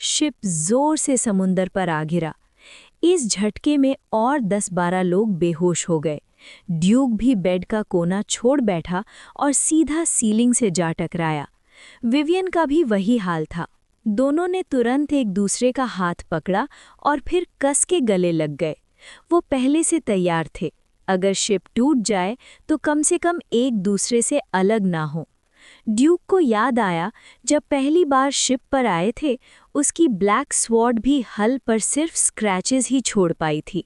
शिप जोर से समुंदर पर आ गिरा। इस झटके में और 10-12 लोग बेहोश हो गए। ड्यूक भी बेड का कोना छोड़ बैठा और सीधा सीलिंग से जा टकराया। विवियन का भी वही हाल था। दोनों ने तुरंत एक दूसरे का हाथ पकड़ा और फिर कस के गले लग गए। वो पहले से तैयार थे, अगर शिप टूट जाए तो कम से कम एक दूसरे से अलग ना हो। ड्यूक को याद आया जब पहली बार शिप पर आए थे, उसकी ब्लैक स्वॉर्ड भी हल पर सिर्फ स्क्रैचेस ही छोड़ पाई थी।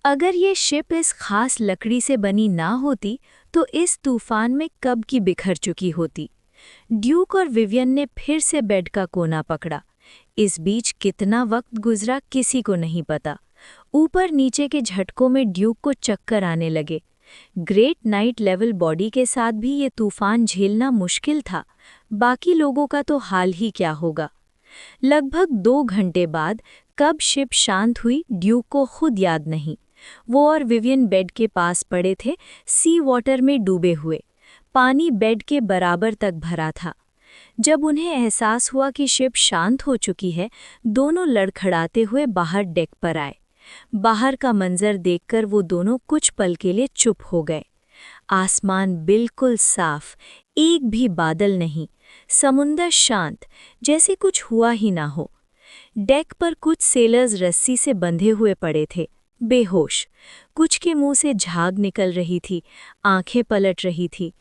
अगर ये शिप इस खास लकड़ी से बनी ना होती तो इस तूफान में कब की बिखर चुकी होती। ड्यूक और विवियन ने फिर से बेड का कोना पकड़ा। इस बीच कितना वक्त गुजरा किसी को नहीं पता। ऊपर नीचे के झटकों में ड्यूक को चक्कर आने लगे। ग्रेट नाइट लेवल बॉडी के साथ भी ये तूफान झेलना मुश्किल था। बाकी लोगों का तो हाल ही क्या होगा। लगभग 2 घंटे बाद कब शिप शांत हुई, ड्यूक को खुद याद नहीं। वो और विवियन बेड के पास पड़े थे, सी वाटर में डूबे हुए। पानी बेड के बराबर तक भरा था। जब उन्हें एहसास हुआ कि शिप शांत हो चुकी है, दोनों लड़खड़ाते हुए बाहर डेक पर आए। बाहर का मंजर देखकर वो दोनों कुछ पल के लिए चुप हो गए। आसमान बिल्कुल साफ, एक भी बादल नहीं, समुंदर शांत, जैसे कुछ हुआ ही ना हो। डेक पर कुछ सेलर्स रस्सी से बंधे हुए पड़े थे, बेहोश। कुछ के मुंह से झाग निकल रही थी, आंखें पलट रही थी।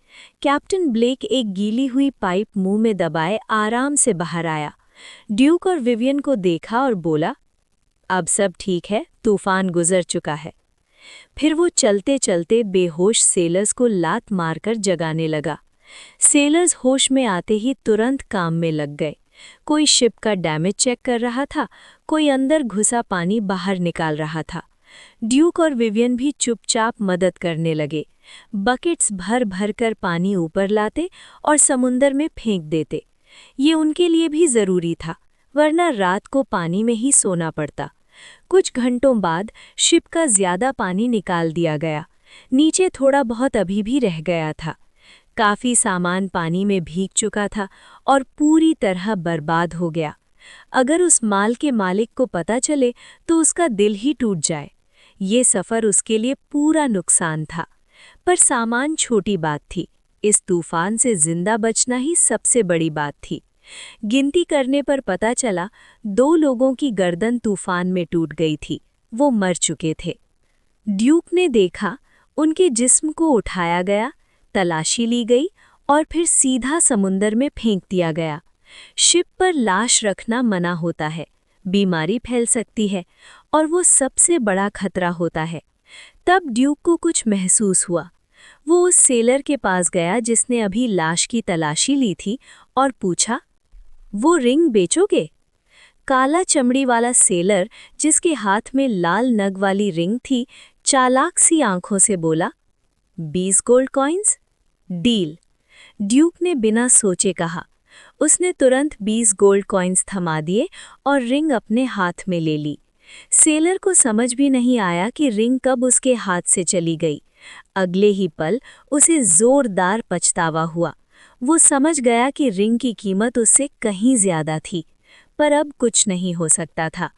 कैप्टन ब्लेक एक गीली हुई पाइप मुंह में दबाए आराम से बाहर आया। ड्यूक और विवियन को देखा और बोला, अब सब ठीक है, तूफान गुजर चुका है। फिर वो चलते चलते बेहोश सेलर्स को लात मारकर जगाने लगा। सेलर्स होश में आते ही तुरंत काम में लग गए। कोई शिप का डैमेज चेक कर रहा था, कोई अंदर घुसा पानी बाहर निकाल रहा था। ड्यूक और विवियन भी चुपचाप मदद करने लगे। बकेट्स भर भर कर पानी ऊपर लाते और समुंदर में फेंक देते। ये उनके लिए भी जरूरी था, वरना रात को पानी में ही सोना पड़ता। कुछ घंटों बाद शिप का ज्यादा पानी निकाल दिया गया। नीचे थोड़ा बहुत अभी भी रह गया था। काफी सामान पानी में भीग चुका था और पूरी तरह बर्बाद हो गया। अगर उस माल के मालिक को पता चले तो उसका दिल ही टूट जाए। ये सफर उसके लिए पूरा नुकसान था। पर सामान छोटी बात थी, इस तूफान से जिंदा बचना ही सबसे बड़ी बात थी। गिनती करने पर पता चला 2 लोगों की गर्दन तूफान में टूट गई थी। वो मर चुके थे। ड्यूक ने देखा, उनके जिस्म को उठाया गया, तलाशी ली गई और फिर सीधा समुंदर में फेंक दिया गया। शिप पर लाश रखना मना होता है, बीमारी फैल सकती है और वो सबसे बड़ा खतरा होता है। तब ड्यूक को कुछ महसूस हुआ। वो उस सेलर के पास गया जिसने अभी लाश की तलाशी ली थी और पूछा, वो रिंग बेचोगे? काला चमड़ी वाला सेलर, जिसके हाथ में लाल नग वाली रिंग थी, चालाक सी आंखों से बोला, 20 गोल्ड कॉइन्स? डील। ड्यूक ने बिना सोचे कहा। उसने तुरंत 20 गोल्ड कॉइन्स थमा दिए और रिंग अपने हाथ में ले ली। सेलर को समझ भी नहीं आया कि रिंग कब उसके हाथ से चली गई। अगले ही पल उसे जोरदार पछतावा हुआ। वो समझ गया कि रिंग की कीमत उससे कहीं ज्यादा थी, पर अब कुछ नहीं हो सकता था।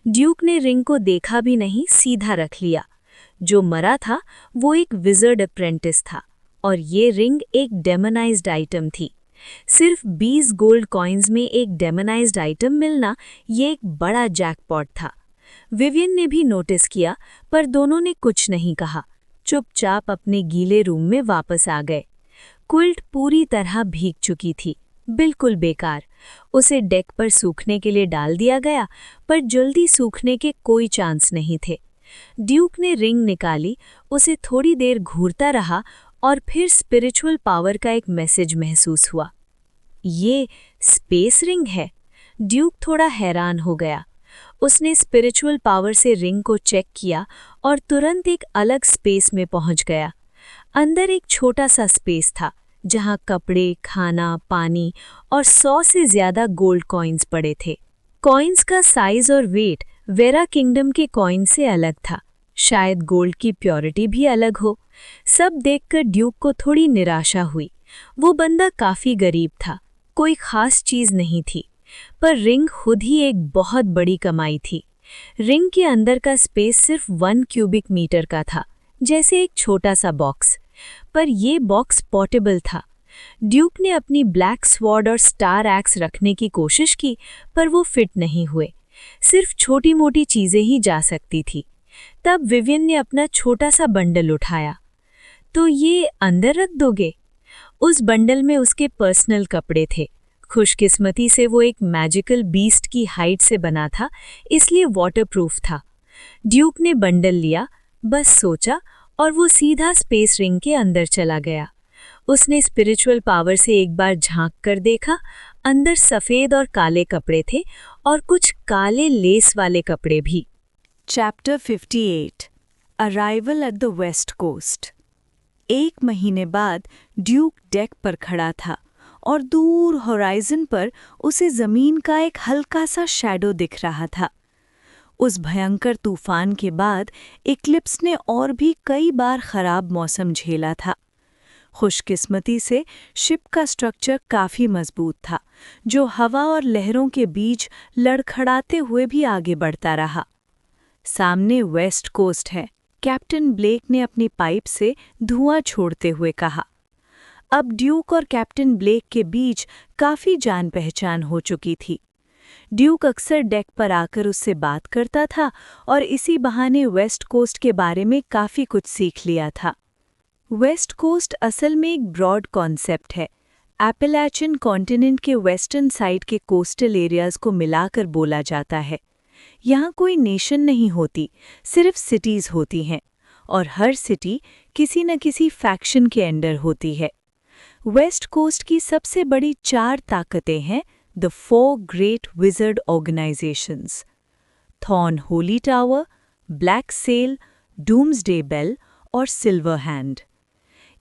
ड्यूक ने रिंग को देखा भी नहीं, सीधा रख लिया। जो मरा था वो एक विज़र्ड अप्रेंटिस था और ये रिंग एक डेमोनाइज्ड आइटम थी। सिर्फ 20 गोल्ड कॉइन्स में एक डेमोनाइज्ड आइटम मिलना ये एक बड़ा जैकपॉट था। विवियन ने भी नोटिस किया, पर दोनों ने कुछ नहीं कहा। चुपचाप अपने गीले रूम में वापस आ गए। क्विल्ट पूरी तरह भीग चुकी थी, बिल्कुल बेकार। उसे डेक पर सूखने के लिए डाल दिया गया, पर जल्दी सूखने के कोई चांस नहीं थे। ड्यूक ने रिंग निकाली, उसे थोड़ी देर घूरता रहा और फिर स्पिरिचुअल पावर का एक मैसेज महसूस हुआ। ये स्पेस रिंग है। ड्यूक थोड़ा हैरान हो गया। उसने स्पिरिचुअल पावर से रिंग को चेक किया और तुरंत एक अलग स्पेस में पहुंच गया। अंदर एक छोटा सा स्पेस था, जहां कपड़े, खाना, पानी और 100 से ज्यादा गोल्ड कॉइन्स पड़े थे। कॉइन्स का साइज और वेट वेरा किंगडम के कॉइन से अलग था। शायद गोल्ड की प्योरिटी भी अलग हो। सब देखकर ड्यूक को थोड़ी निराशा हुई। वो बंदा काफी गरीब था, कोई खास चीज नहीं थी, पर रिंग खुद ही एक बहुत बड़ी कमाई थी। रिंग के अंदर का स्पेस सिर्फ 1 क्यूबिक मीटर का था, जैसे एक छोटा सा बॉक्स। पर ये बॉक्स पोर्टेबल था। ड्यूक ने अपनी ब्लैक स्वॉर्ड और स्टार एक्स रखने की कोशिश की, पर वो फिट नहीं हुए। सिर्फ छोटी मोटी चीजें ही जा सकती थी। तब विवियन ने अपना छोटा सा बंडल उठाया। तो ये अंदर रख दोगे? उस बंडल में उसके पर्सनल कपड़े थे। खुशकिस्मती से वो एक मैजिकल बीस्ट की हाइट से बना था, इसलिए वाटरप्रूफ था। ड्यूक ने बंडल लिया, बस सोचा, और वो सीधा स्पेस रिंग के अंदर चला गया। उसने स्पिरिचुअल पावर से एक बार झांक कर देखा। अंदर सफ़ेद और काले कपड़े थे और कुछ काले लेस वाले कपड़े भी। Chapter 58 arrival at the west coast. 1 महीने बाद ड्यूक डेक पर खड़ा था और दूर होराइजन पर उसे ज़मीन का एक हल्का सा शैडो दिख रहा था। उस भयंकर तूफान के बाद इक्लिप्स ने और भी कई बार खराब मौसम झेला था। खुशकिस्मती से शिप का स्ट्रक्चर काफ़ी मजबूत था, जो हवा और लहरों के बीच लड़खड़ाते हुए भी आगे बढ़ता रहा। सामने वेस्ट कोस्ट है, कैप्टन ब्लेक ने अपनी पाइप से धुआं छोड़ते हुए कहा। अब ड्यूक और कैप्टन ब्लेक के बीच काफ़ी जान पहचान हो चुकी थी। ड्यूक अक्सर डेक पर आकर उससे बात करता था और इसी बहाने वेस्ट कोस्ट के बारे में काफ़ी कुछ सीख लिया था। वेस्ट कोस्ट असल में एक ब्रॉड कॉन्सेप्ट है। एपेलाचियन कॉन्टिनेंट के वेस्टर्न साइड के कोस्टल एरियाज़ को मिलाकर बोला जाता है। यहाँ कोई नेशन नहीं होती, सिर्फ सिटीज़ होती हैं, और हर सिटी किसी न किसी फैक्शन के अंडर होती है। वेस्ट कोस्ट की सबसे बड़ी 4 ताकतें हैं the 4 great wizard organisations: thorn holy tower, black sail, doomsday bell और सिल्वर हैंड।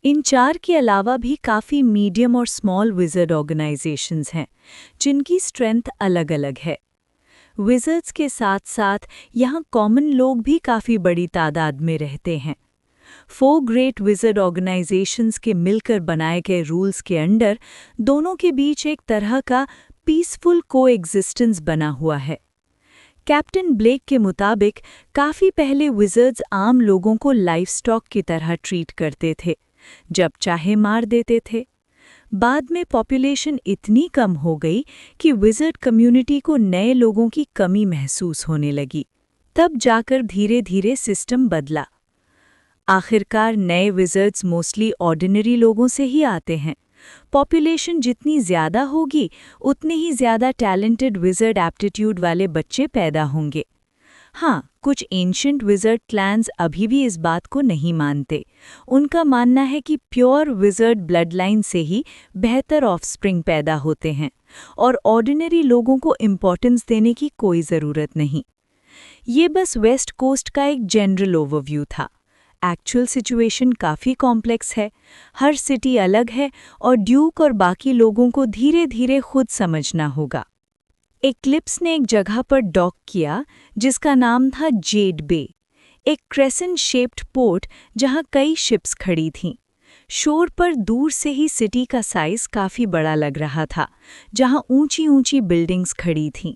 इन 4 के अलावा भी काफ़ी मीडियम और स्मॉल विज़र्ड ऑर्गेनाइजेशंस हैं, जिनकी स्ट्रेंथ अलग-अलग है। विज़र्ड्स के साथ साथ यहाँ कॉमन लोग भी काफ़ी बड़ी तादाद में रहते हैं। 4 ग्रेट विज़र्ड ऑर्गेनाइजेशंस के मिलकर बनाए गए रूल्स के अंडर दोनों के बीच एक तरह का पीसफुल कोएग्जिस्टेंस बना हुआ है। कैप्टन ब्लेक के मुताबिक काफ़ी पहले विज़र्ड्स आम लोगों को लाइवस्टॉक की तरह ट्रीट करते थे, जब चाहे मार देते थे। बाद में पॉपुलेशन इतनी कम हो गई कि विज़र्ड कम्युनिटी को नए लोगों की कमी महसूस होने लगी। तब जाकर धीरे धीरे सिस्टम बदला। आखिरकार नए विज़र्ड्स मोस्टली ऑर्डिनरी लोगों से ही आते हैं। पॉपुलेशन जितनी ज़्यादा होगी उतने ही ज़्यादा टैलेंटेड विज़र्ड एप्टीट्यूड वाले बच्चे पैदा होंगे। हाँ, कुछ एंशिएंट विज़र्ड क्लैन्स अभी भी इस बात को नहीं मानते। उनका मानना है कि प्योर विज़र्ड ब्लडलाइन से ही बेहतर ऑफस्प्रिंग पैदा होते हैं और ऑर्डिनरी लोगों को इम्पोर्टेंस देने की कोई ज़रूरत नहीं। ये बस वेस्ट कोस्ट का एक जनरल ओवरव्यू था। एक्चुअल सिचुएशन काफ़ी कॉम्प्लेक्स है, हर सिटी अलग है और ड्यूक और बाकी लोगों को धीरे धीरे खुद समझना होगा। एक्लिप्स ने एक जगह पर डॉक किया जिसका नाम था जेड बे, एक क्रेसेंट शेप्ड पोर्ट जहां कई शिप्स खड़ी थीं। शोर पर दूर से ही सिटी का साइज काफ़ी बड़ा लग रहा था, जहां ऊंची ऊंची बिल्डिंग्स खड़ी थीं।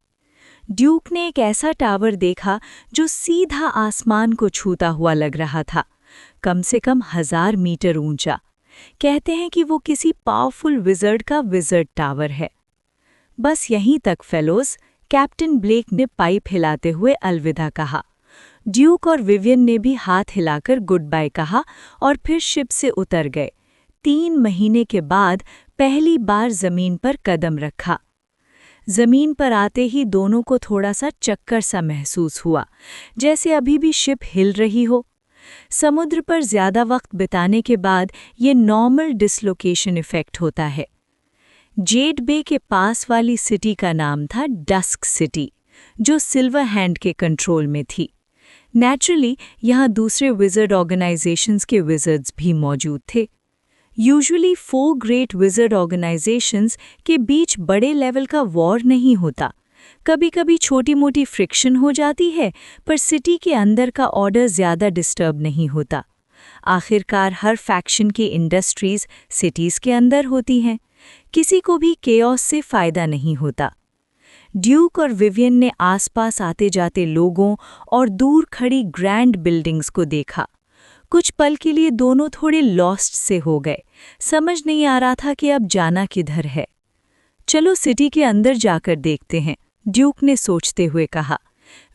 ड्यूक ने एक ऐसा टावर देखा जो सीधा आसमान को छूता हुआ लग रहा था, कम से कम 1000 मीटर ऊंचा। कहते हैं कि वो किसी पावरफुल विज़र्ड का विज़र्ड टावर है। बस यहीं तक फेलोज, कैप्टन ब्लेक ने पाइप हिलाते हुए अलविदा कहा। ड्यूक और विवियन ने भी हाथ हिलाकर गुड बाय कहा और फिर शिप से उतर गए। 3 महीने के बाद पहली बार ज़मीन पर कदम रखा। ज़मीन पर आते ही दोनों को थोड़ा सा चक्कर सा महसूस हुआ, जैसे अभी भी शिप हिल रही हो। समुद्र पर ज़्यादा वक्त बिताने के बाद ये नॉर्मल डिसलोकेशन इफ़ेक्ट होता है। जेड बे के पास वाली सिटी का नाम था डस्क सिटी, जो सिल्वर हैंड के कंट्रोल में थी। नेचुरली यहाँ दूसरे विज़र्ड ऑर्गेनाइजेशंस के विज़र्ड्स भी मौजूद थे। यूजुअली 4 ग्रेट विज़र्ड ऑर्गेनाइजेशंस के बीच बड़े लेवल का वॉर नहीं होता। कभी कभी छोटी मोटी फ्रिक्शन हो जाती है, पर सिटी के अंदर का ऑर्डर ज़्यादा डिस्टर्ब नहीं होता। आखिरकार हर फैक्शन की इंडस्ट्रीज़ सिटीज़ के अंदर होती हैं। किसी को भी केओस से फ़ायदा नहीं होता। ड्यूक और विवियन ने आसपास आते जाते लोगों और दूर खड़ी ग्रैंड बिल्डिंग्स को देखा। कुछ पल के लिए दोनों थोड़े लॉस्ट से हो गए, समझ नहीं आ रहा था कि अब जाना किधर है। चलो सिटी के अंदर जाकर देखते हैं, ड्यूक ने सोचते हुए कहा।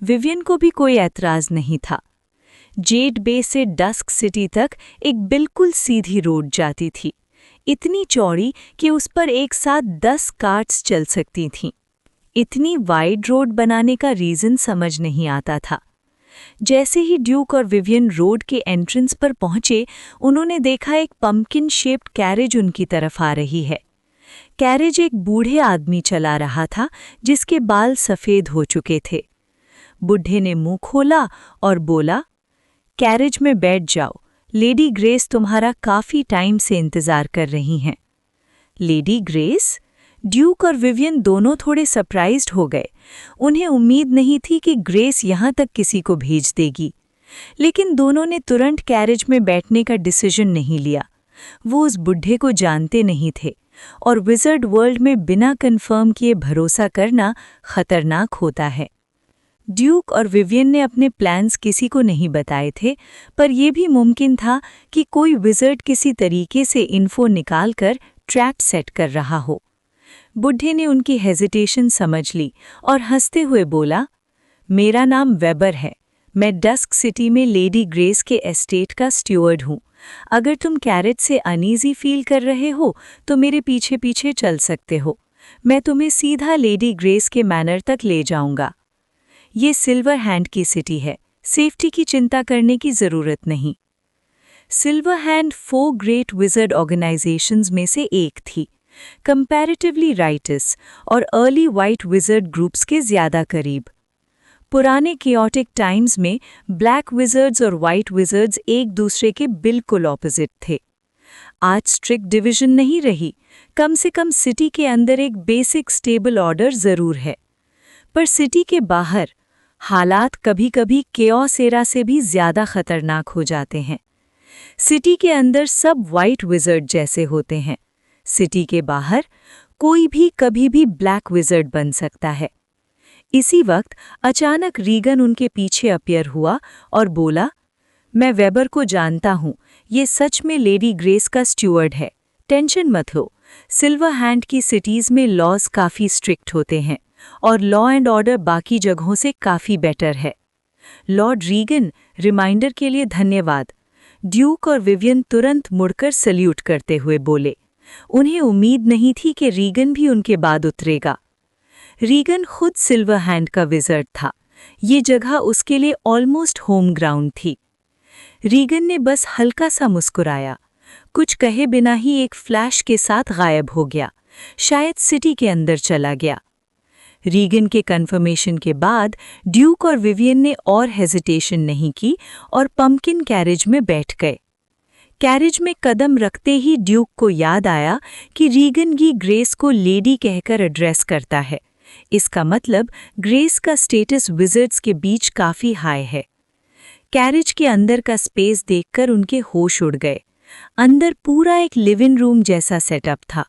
विवियन को भी कोई ऐतराज़ नहीं था। जेड बे से डस्क सिटी तक एक बिल्कुल सीधी रोड जाती थी, इतनी चौड़ी कि उस पर एक साथ 10 कार्ट्स चल सकती थीं। इतनी वाइड रोड बनाने का रीज़न समझ नहीं आता था। जैसे ही ड्यूक और विवियन रोड के एंट्रेंस पर पहुंचे, उन्होंने देखा एक पंपकिन शेप्ड कैरेज उनकी तरफ आ रही है। कैरेज एक बूढ़े आदमी चला रहा था जिसके बाल सफ़ेद हो चुके थे। बुढ़े ने मुंह खोला और बोला, कैरेज में बैठ जाओ, लेडी ग्रेस तुम्हारा काफ़ी टाइम से इंतज़ार कर रही हैं। Lady grace? ड्यूक और विवियन दोनों थोड़े सरप्राइज्ड हो गए। उन्हें उम्मीद नहीं थी कि ग्रेस यहाँ तक किसी को भेज देगी। लेकिन दोनों ने तुरंत कैरेज में बैठने का डिसीजन नहीं लिया। वो उस बुढ़े को जानते नहीं थे और विज़र्ड वर्ल्ड में बिना कंफर्म किए भरोसा करना खतरनाक होता है। ड्यूक और विवियन ने अपने प्लान्स किसी को नहीं बताए थे, पर यह भी मुमकिन था कि कोई विज़र्ड किसी तरीके से इन्फो निकालकर ट्रैप सेट कर रहा हो। बुढ़े ने उनकी हेजिटेशन समझ ली और हंसते हुए बोला, मेरा नाम वेबर है। मैं डस्क सिटी में लेडी ग्रेस के एस्टेट का स्टूअर्ड हूँ। अगर तुम कैरेज से अनईजी फील कर रहे हो तो मेरे पीछे पीछे चल सकते हो। मैं तुम्हें सीधा लेडी ग्रेस के मैनर तक ले जाऊंगा। ये सिल्वर हैंड की सिटी है, सेफ्टी की चिंता करने की ज़रूरत नहीं। Silver hand 4 great wizard organisations में से एक थी, कंपैरेटिवली राइटस और अर्ली वाइट विज़र्ड ग्रुप्स के ज़्यादा करीब। पुराने कियोटिक टाइम्स में ब्लैक विज़र्ड्स और वाइट विज़र्ड्स एक दूसरे के बिल्कुल ऑपोजिट थे। आज स्ट्रिक्ट डिवीजन नहीं रही, कम से कम सिटी के अंदर एक बेसिक स्टेबल ऑर्डर ज़रूर है। पर सिटी के बाहर हालात कभी-कभी केओस एरा से भी ज़्यादा खतरनाक हो जाते हैं। सिटी के अंदर सब वाइट विज़र्ड जैसे होते हैं। सिटी के बाहर कोई भी कभी भी ब्लैक विज़र्ड बन सकता है। इसी वक्त अचानक रीगन उनके पीछे अपीयर हुआ और बोला, मैं वेबर को जानता हूँ, ये सच में लेडी ग्रेस का स्टूअर्ड है। टेंशन मत लो, सिल्वर हैंड की सिटीज़ में लॉज काफ़ी स्ट्रिक्ट होते हैं और लॉ एंड ऑर्डर बाकी जगहों से काफ़ी बेटर है। लॉर्ड रीगन, रिमाइंडर के लिए धन्यवाद। ड्यूक और विवियन तुरंत मुड़कर सल्यूट करते हुए बोले। उन्हें उम्मीद नहीं थी कि रीगन भी उनके बाद उतरेगा। रीगन खुद सिल्वर हैंड का विज़र्ड था। ये जगह उसके लिए ऑलमोस्ट होम ग्राउंड थी। रीगन ने बस हल्का सा मुस्कुराया, कुछ कहे बिना ही एक फ्लैश के साथ गायब हो गया, शायद सिटी के अंदर चला गया। रीगन के कन्फर्मेशन के बाद ड्यूक और विवियन ने और हेजिटेशन नहीं की और पंपकिन कैरेज में बैठ गए। कैरेज में कदम रखते ही ड्यूक को याद आया कि रीगन ही ग्रेस को लेडी कहकर एड्रेस करता है। इसका मतलब ग्रेस का स्टेटस विज़र्ड्स के बीच काफ़ी हाई है। कैरेज के अंदर का स्पेस देखकर उनके होश उड़ गए। अंदर पूरा एक लिविंग रूम जैसा सेटअप था,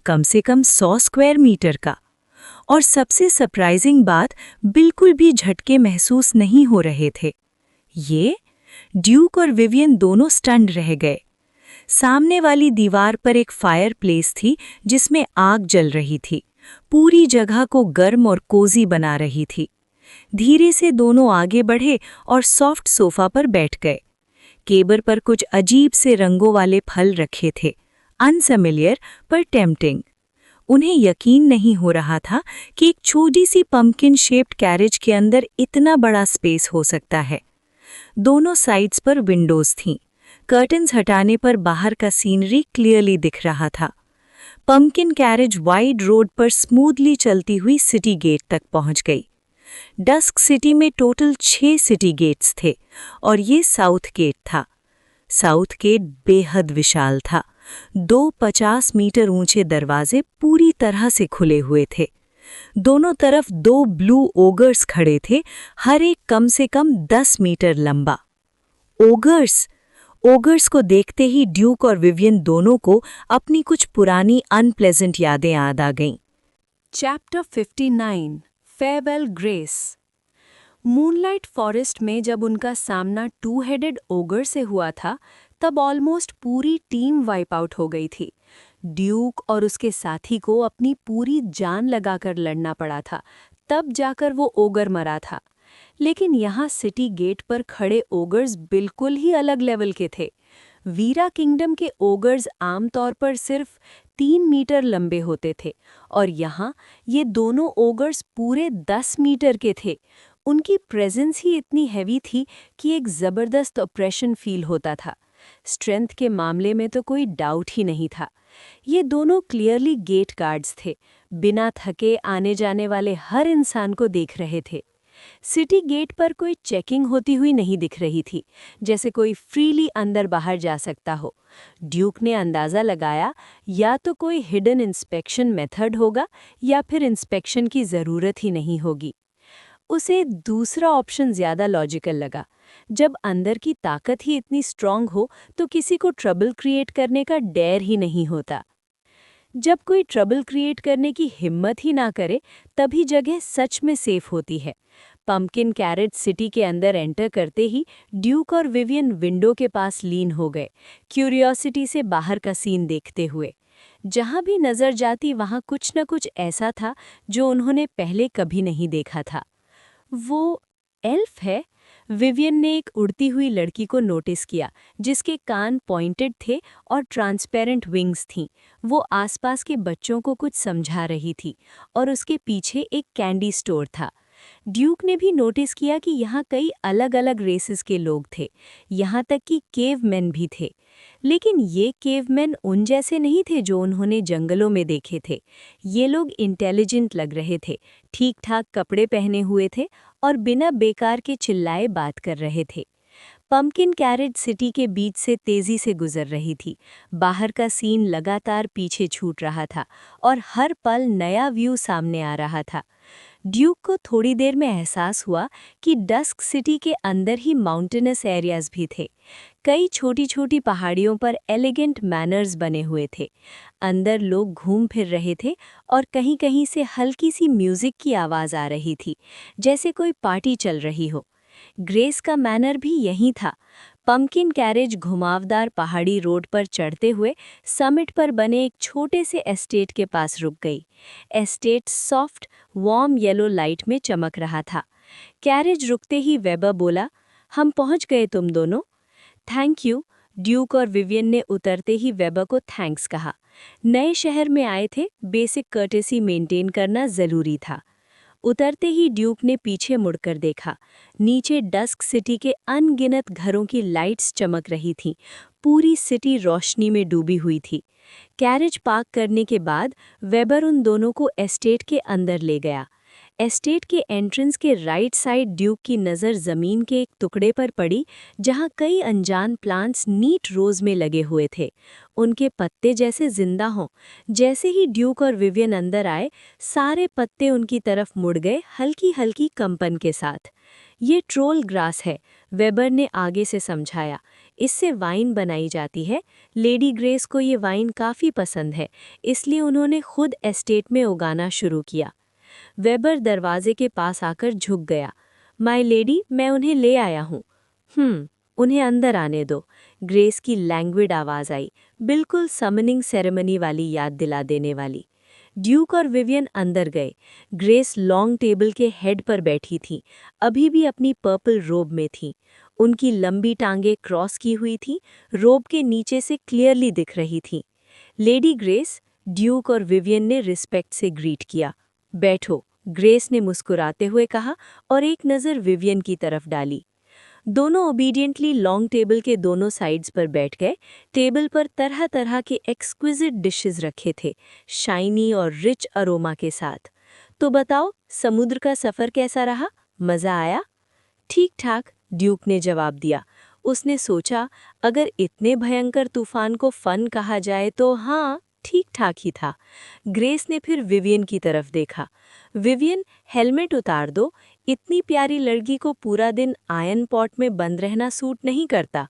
कम से कम 100 स्क्वायर मीटर का। और सबसे सरप्राइजिंग बात, बिल्कुल भी झटके महसूस नहीं हो रहे थे। ये ड्यूक और विवियन दोनों स्टन्ड रह गए। सामने वाली दीवार पर एक फायर प्लेस थी जिसमें आग जल रही थी, पूरी जगह को गर्म और कोजी बना रही थी। धीरे से दोनों आगे बढ़े और सॉफ्ट सोफा पर बैठ गए। केबर पर कुछ अजीब से रंगों वाले फल रखे थे, अनफैमिलियर पर टेम्पटिंग। उन्हें यकीन नहीं हो रहा था कि एक छोटी सी पंपकिन शेप्ड कैरेज के अंदर इतना बड़ा स्पेस हो सकता है। दोनों साइड्स पर विंडोज थीं। कर्टन्स हटाने पर बाहर का सीनरी क्लियरली दिख रहा था। पंपकिन कैरेज वाइड रोड पर स्मूथली चलती हुई सिटी गेट तक पहुंच गई। डस्क सिटी में टोटल 6 सिटी गेट्स थे और ये साउथ गेट था। साउथ गेट बेहद विशाल था। 2 50 मीटर ऊंचे दरवाजे पूरी तरह से खुले हुए थे। दोनों तरफ 2 ब्लू ओगर्स खड़े थे, हर एक कम से कम 10 मीटर लंबा। ओगर्स को देखते ही ड्यूक और विवियन दोनों को अपनी कुछ पुरानी अनप्लेजेंट यादें याद आ गईं। Chapter 59 farewell grace. Moonlight forest में जब उनका सामना 2 हेडेड ओगर से हुआ था, तब ऑलमोस्ट पूरी टीम वाइप आउट हो गई थी। ड्यूक और उसके साथी को अपनी पूरी जान लगाकर लड़ना पड़ा था, तब जाकर वो ओगर मरा था। लेकिन यहाँ सिटी गेट पर खड़े ओगर्स बिल्कुल ही अलग लेवल के थे। वीरा किंगडम के ओगर्स आमतौर पर सिर्फ 3 मीटर लंबे होते थे और यहाँ ये दोनों ओगर्स पूरे 10 मीटर के थे। उनकी प्रेजेंस ही इतनी हैवी थी कि एक ज़बरदस्त ऑपरेशन फील होता था। स्ट्रेंथ के मामले में तो कोई डाउट ही नहीं था। ये दोनों क्लियरली गेट गार्ड्स थे, बिना थके आने जाने वाले हर इंसान को देख रहे थे। सिटी गेट पर कोई चेकिंग होती हुई नहीं दिख रही थी, जैसे कोई फ्रीली अंदर बाहर जा सकता हो। ड्यूक ने अंदाज़ा लगाया, या तो कोई हिडन इंस्पेक्शन मेथड होगा या फिर इंस्पेक्शन की ज़रूरत ही नहीं होगी। उसे दूसरा ऑप्शन ज़्यादा लॉजिकल लगा। जब अंदर की ताकत ही इतनी स्ट्रांग हो तो किसी को ट्रबल क्रिएट करने का डेर ही नहीं होता। जब कोई ट्रबल क्रिएट करने की हिम्मत ही ना करे, तभी जगह सच में सेफ होती है। पंपकिन कैरेज सिटी के अंदर एंटर करते ही ड्यूक और विवियन विंडो के पास लीन हो गए, क्यूरियोसिटी से बाहर का सीन देखते हुए। जहाँ भी नज़र जाती वहाँ कुछ न कुछ ऐसा था जो उन्होंने पहले कभी नहीं देखा था। वो एल्फ है? विवियन ने एक उड़ती हुई लड़की को नोटिस किया, जिसके कान पॉइंटेड थे और ट्रांसपेरेंट विंग्स थीं। वो आसपास के बच्चों को कुछ समझा रही थी और उसके पीछे एक कैंडी स्टोर था। ड्यूक ने भी नोटिस किया कि यहाँ कई अलग-अलग रेसेस के लोग थे, यहाँ तक कि केवमैन भी थे। लेकिन ये केवमैन उन जैसे नहीं थे जो उन्होंने जंगलों में देखे थे। ये लोग इंटेलिजेंट लग रहे थे, ठीक-ठाक कपड़े पहने हुए थे और बिना बेकार के चिल्लाए बात कर रहे थे। पंपकिन कैरेज सिटी के बीच से तेजी से गुजर रही थी। बाहर का सीन लगातार पीछे छूट रहा था और हर पल नया व्यू सामने आ रहा था। ड्यूक को थोड़ी देर में एहसास हुआ कि डस्क सिटी के अंदर ही माउंटेनस एरियाज भी थे। कई छोटी-छोटी पहाड़ियों पर एलिगेंट मैनर्स बने हुए थे। अंदर लोग घूम फिर रहे थे और कहीं-कहीं से हल्की सी म्यूजिक की आवाज़ आ रही थी, जैसे कोई पार्टी चल रही हो। ग्रेस का मैनर भी यही था। पंपकिन कैरेज घुमावदार पहाड़ी रोड पर चढ़ते हुए समिट पर बने एक छोटे से एस्टेट के पास रुक गई। Estate soft, warm yellow light में चमक रहा था। कैरेज रुकते ही वेबर बोला, हम पहुंच गए तुम दोनों। Thank you. ड्यूक और विवियन ने उतरते ही वेबर को थैंक्स कहा। नए शहर में आए थे, बेसिक कर्टेसी मेंटेन करना ज़रूरी था। उतरते ही ड्यूक ने पीछे मुड़कर देखा। नीचे डस्क सिटी के अनगिनत घरों की लाइट्स चमक रही थीं। पूरी सिटी रोशनी में डूबी हुई थी। कैरेज पार्क करने के बाद वेबर उन दोनों को एस्टेट के अंदर ले गया। एस्टेट के एंट्रेंस के राइट साइड ड्यूक की नज़र ज़मीन के एक टुकड़े पर पड़ी, जहां कई अनजान प्लांट्स नीट रोज में लगे हुए थे, उनके पत्ते जैसे जिंदा हों। जैसे ही ड्यूक और विवियन अंदर आए, सारे पत्ते उनकी तरफ मुड़ गए, हल्की हल्की कंपन के साथ। ये ट्रोल ग्रास है, वेबर ने आगे से समझाया। इससे वाइन बनाई जाती है। लेडी ग्रेस को ये वाइन काफ़ी पसंद है, इसलिए उन्होंने खुद एस्टेट में उगाना शुरू किया। वेबर दरवाजे के पास आकर झुक गया। माय लेडी, मैं उन्हें ले आया हूँ। उन्हें अंदर आने दो। ग्रेस की लैंग्विड आवाज़ आई, बिल्कुल समनिंग सेरेमनी वाली याद दिला देने वाली। ड्यूक और विवियन अंदर गए। ग्रेस लॉन्ग टेबल के हेड पर बैठी थी, अभी भी अपनी पर्पल रोब में थी। उनकी लंबी टांगें क्रॉस की हुई थी, रोब के नीचे से क्लियरली दिख रही थी। लेडी ग्रेस, ड्यूक और विवियन ने रिस्पेक्ट से ग्रीट किया। बैठो, ग्रेस ने मुस्कुराते हुए कहा और एक नज़र विवियन की तरफ डाली। दोनों ओबीडियंटली लॉन्ग टेबल के दोनों साइड्स पर बैठ गए। टेबल पर तरह तरह के एक्सक्विजिट डिशेस रखे थे, शाइनी और रिच अरोमा के साथ। तो बताओ, समुद्र का सफ़र कैसा रहा? मज़ा आया? ठीक ठाक, ड्यूक ने जवाब दिया। उसने सोचा, अगर इतने भयंकर तूफान को फन कहा जाए तो हाँ, ठीक ठाक ही था। ग्रेस ने फिर विवियन की तरफ देखा। विवियन, हेलमेट उतार दो, इतनी प्यारी लड़की को पूरा दिन आयरन पॉट में बंद रहना सूट नहीं करता।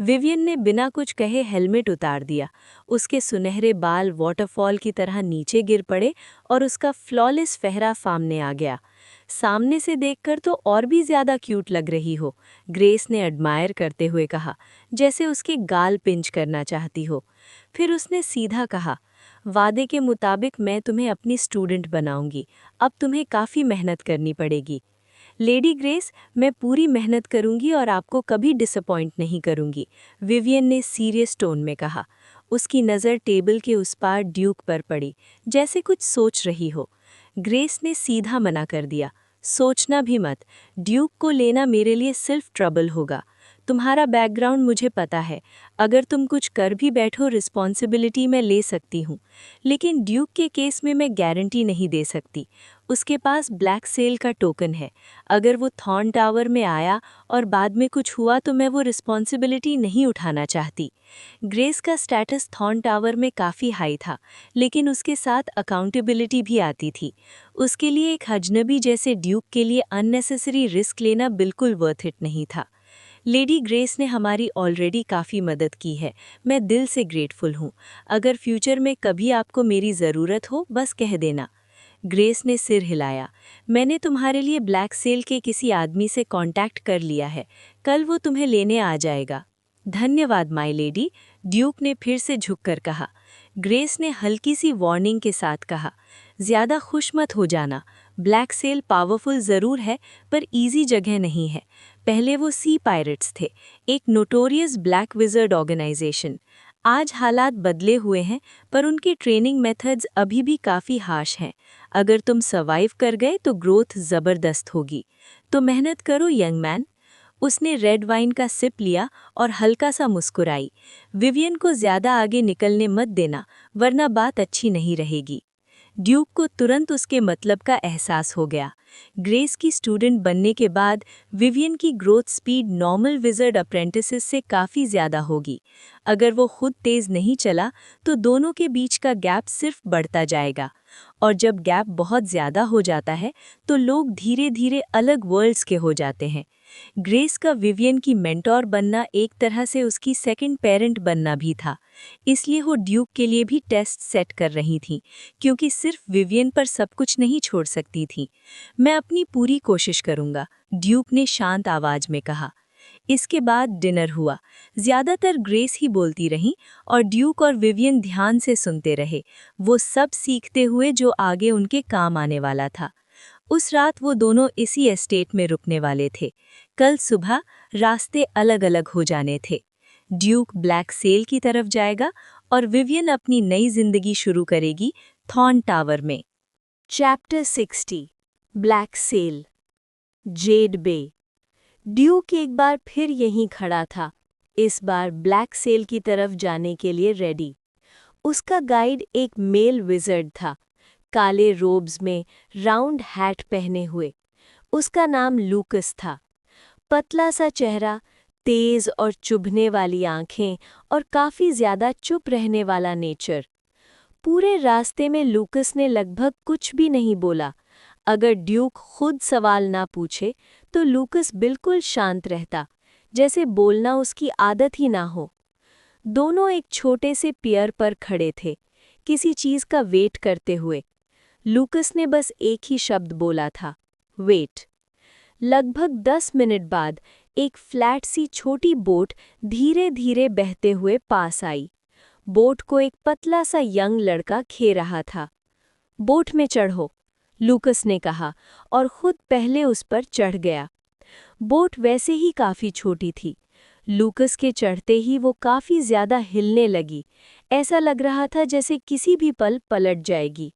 विवियन ने बिना कुछ कहे हेलमेट उतार दिया। उसके सुनहरे बाल वाटरफॉल की तरह नीचे गिर पड़े और उसका फ्लॉलेस चेहरा सामने आ गया। सामने से देखकर तो और भी ज्यादा क्यूट लग रही हो, ग्रेस ने एडमायर करते हुए कहा, जैसे उसके गाल पिंच करना चाहती हो। फिर उसने सीधा कहा, वादे के मुताबिक मैं तुम्हें अपनी स्टूडेंट बनाऊंगी। अब तुम्हें काफ़ी मेहनत करनी पड़ेगी। लेडी ग्रेस, मैं पूरी मेहनत करूंगी और आपको कभी डिसअपॉइंट नहीं करूंगी, विवियन ने सीरियस टोन में कहा। उसकी नज़र टेबल के उस पार ड्यूक पर पड़ी, जैसे कुछ सोच रही हो। ग्रेस ने सीधा मना कर दिया, सोचना भी मत, ड्यूक को लेना मेरे लिए सिर्फ ट्रबल होगा। तुम्हारा बैकग्राउंड मुझे पता है, अगर तुम कुछ कर भी बैठो रिस्पॉन्सिबिलिटी मैं ले सकती हूँ, लेकिन ड्यूक के केस में मैं गारंटी नहीं दे सकती। उसके पास ब्लैक सेल का टोकन है, अगर वो थॉर्न टावर में आया और बाद में कुछ हुआ तो मैं वो रिस्पॉन्सिबिलिटी नहीं उठाना चाहती। ग्रेस का स्टेटस थॉर्न टावर में काफ़ी हाई था, लेकिन उसके साथ अकाउंटेबिलिटी भी आती थी। उसके लिए एक अजनबी जैसे ड्यूक के लिए अननेसेसरी रिस्क लेना बिल्कुल वर्थ इट नहीं था। लेडी ग्रेस ने हमारी ऑलरेडी काफ़ी मदद की है, मैं दिल से ग्रेटफुल हूँ। अगर फ्यूचर में कभी आपको मेरी ज़रूरत हो बस कह देना। ग्रेस ने सिर हिलाया। मैंने तुम्हारे लिए ब्लैक सेल के किसी आदमी से कांटेक्ट कर लिया है, कल वो तुम्हें लेने आ जाएगा। धन्यवाद माय लेडी, ड्यूक ने फिर से झुककर कहा। ग्रेस ने हल्की सी वार्निंग के साथ कहा, ज्यादा खुश मत हो जाना। ब्लैक सेल पावरफुल जरूर है पर इजी जगह नहीं है। पहले वो सी पायरेट्स थे, एक नोटोरियस ब्लैक विजर्ड ऑर्गेनाइजेशन। आज हालात बदले हुए हैं पर उनके ट्रेनिंग मेथड्स अभी भी काफ़ी हार्श हैं। अगर तुम सर्वाइव कर गए तो ग्रोथ ज़बरदस्त होगी। तो मेहनत करो यंग मैन। उसने रेड वाइन का सिप लिया और हल्का सा मुस्कुराई। विवियन को ज़्यादा आगे निकलने मत देना वरना बात अच्छी नहीं रहेगी। ड्यूक को तुरंत उसके मतलब का एहसास हो गया। ग्रेस की स्टूडेंट बनने के बाद विवियन की growth speed normal wizard apprentices से काफ़ी ज़्यादा होगी। अगर वो खुद तेज़ नहीं चला तो दोनों के बीच का गैप सिर्फ बढ़ता जाएगा, और जब गैप बहुत ज़्यादा हो जाता है तो लोग धीरे धीरे अलग वर्ल्ड्स के हो जाते हैं। ग्रेस का विवियन की मेंटोर बनना एक तरह से उसकी सेकंड पेरेंट बनना भी था, इसलिए वो ड्यूक के लिए भी टेस्ट सेट कर रही थी, क्योंकि सिर्फ विवियन पर सब कुछ नहीं छोड़ सकती थी। मैं अपनी पूरी कोशिश करूंगा, ड्यूक ने शांत आवाज में कहा। इसके बाद डिनर हुआ। ज्यादातर ग्रेस ही बोलती रही और ड्यूक और विवियन ध्यान से सुनते रहे, वो सब सीखते हुए जो आगे उनके काम आने वाला था। उस रात वो दोनों इसी एस्टेट में रुकने वाले थे। कल सुबह रास्ते अलग अलग हो जाने थे। ड्यूक ब्लैक सेल की तरफ जाएगा और विवियन अपनी नई जिंदगी शुरू करेगी थॉर्न टावर में। Chapter 60 black sail. Jade Bay. Duke एक बार फिर यहीं खड़ा था, इस बार ब्लैक सेल की तरफ जाने के लिए रेडी। उसका गाइड एक मेल विज़र्ड था, काले रोब्स में, राउंड हैट पहने हुए। उसका नाम लूकस था। पतला सा चेहरा, तेज और चुभने वाली आंखें और काफी ज्यादा चुप रहने वाला नेचर। पूरे रास्ते में लूकस ने लगभग कुछ भी नहीं बोला। अगर ड्यूक खुद सवाल ना पूछे तो लूकस बिल्कुल शांत रहता, जैसे बोलना उसकी आदत ही ना हो। दोनों एक छोटे से पियर पर खड़े थे, किसी चीज का वेट करते हुए। लूकस ने बस एक ही शब्द बोला था, वेट। लगभग 10 मिनट बाद एक फ्लैट सी छोटी बोट धीरे धीरे बहते हुए पास आई। बोट को एक पतला सा यंग लड़का खे रहा था। बोट में चढ़ो, लूकस ने कहा और खुद पहले उस पर चढ़ गया। बोट वैसे ही काफी छोटी थी। लूकस के चढ़ते ही वो काफी ज्यादा हिलने लगी। ऐसा लग रहा था जैसे किसी भी पल पलट जाएगी।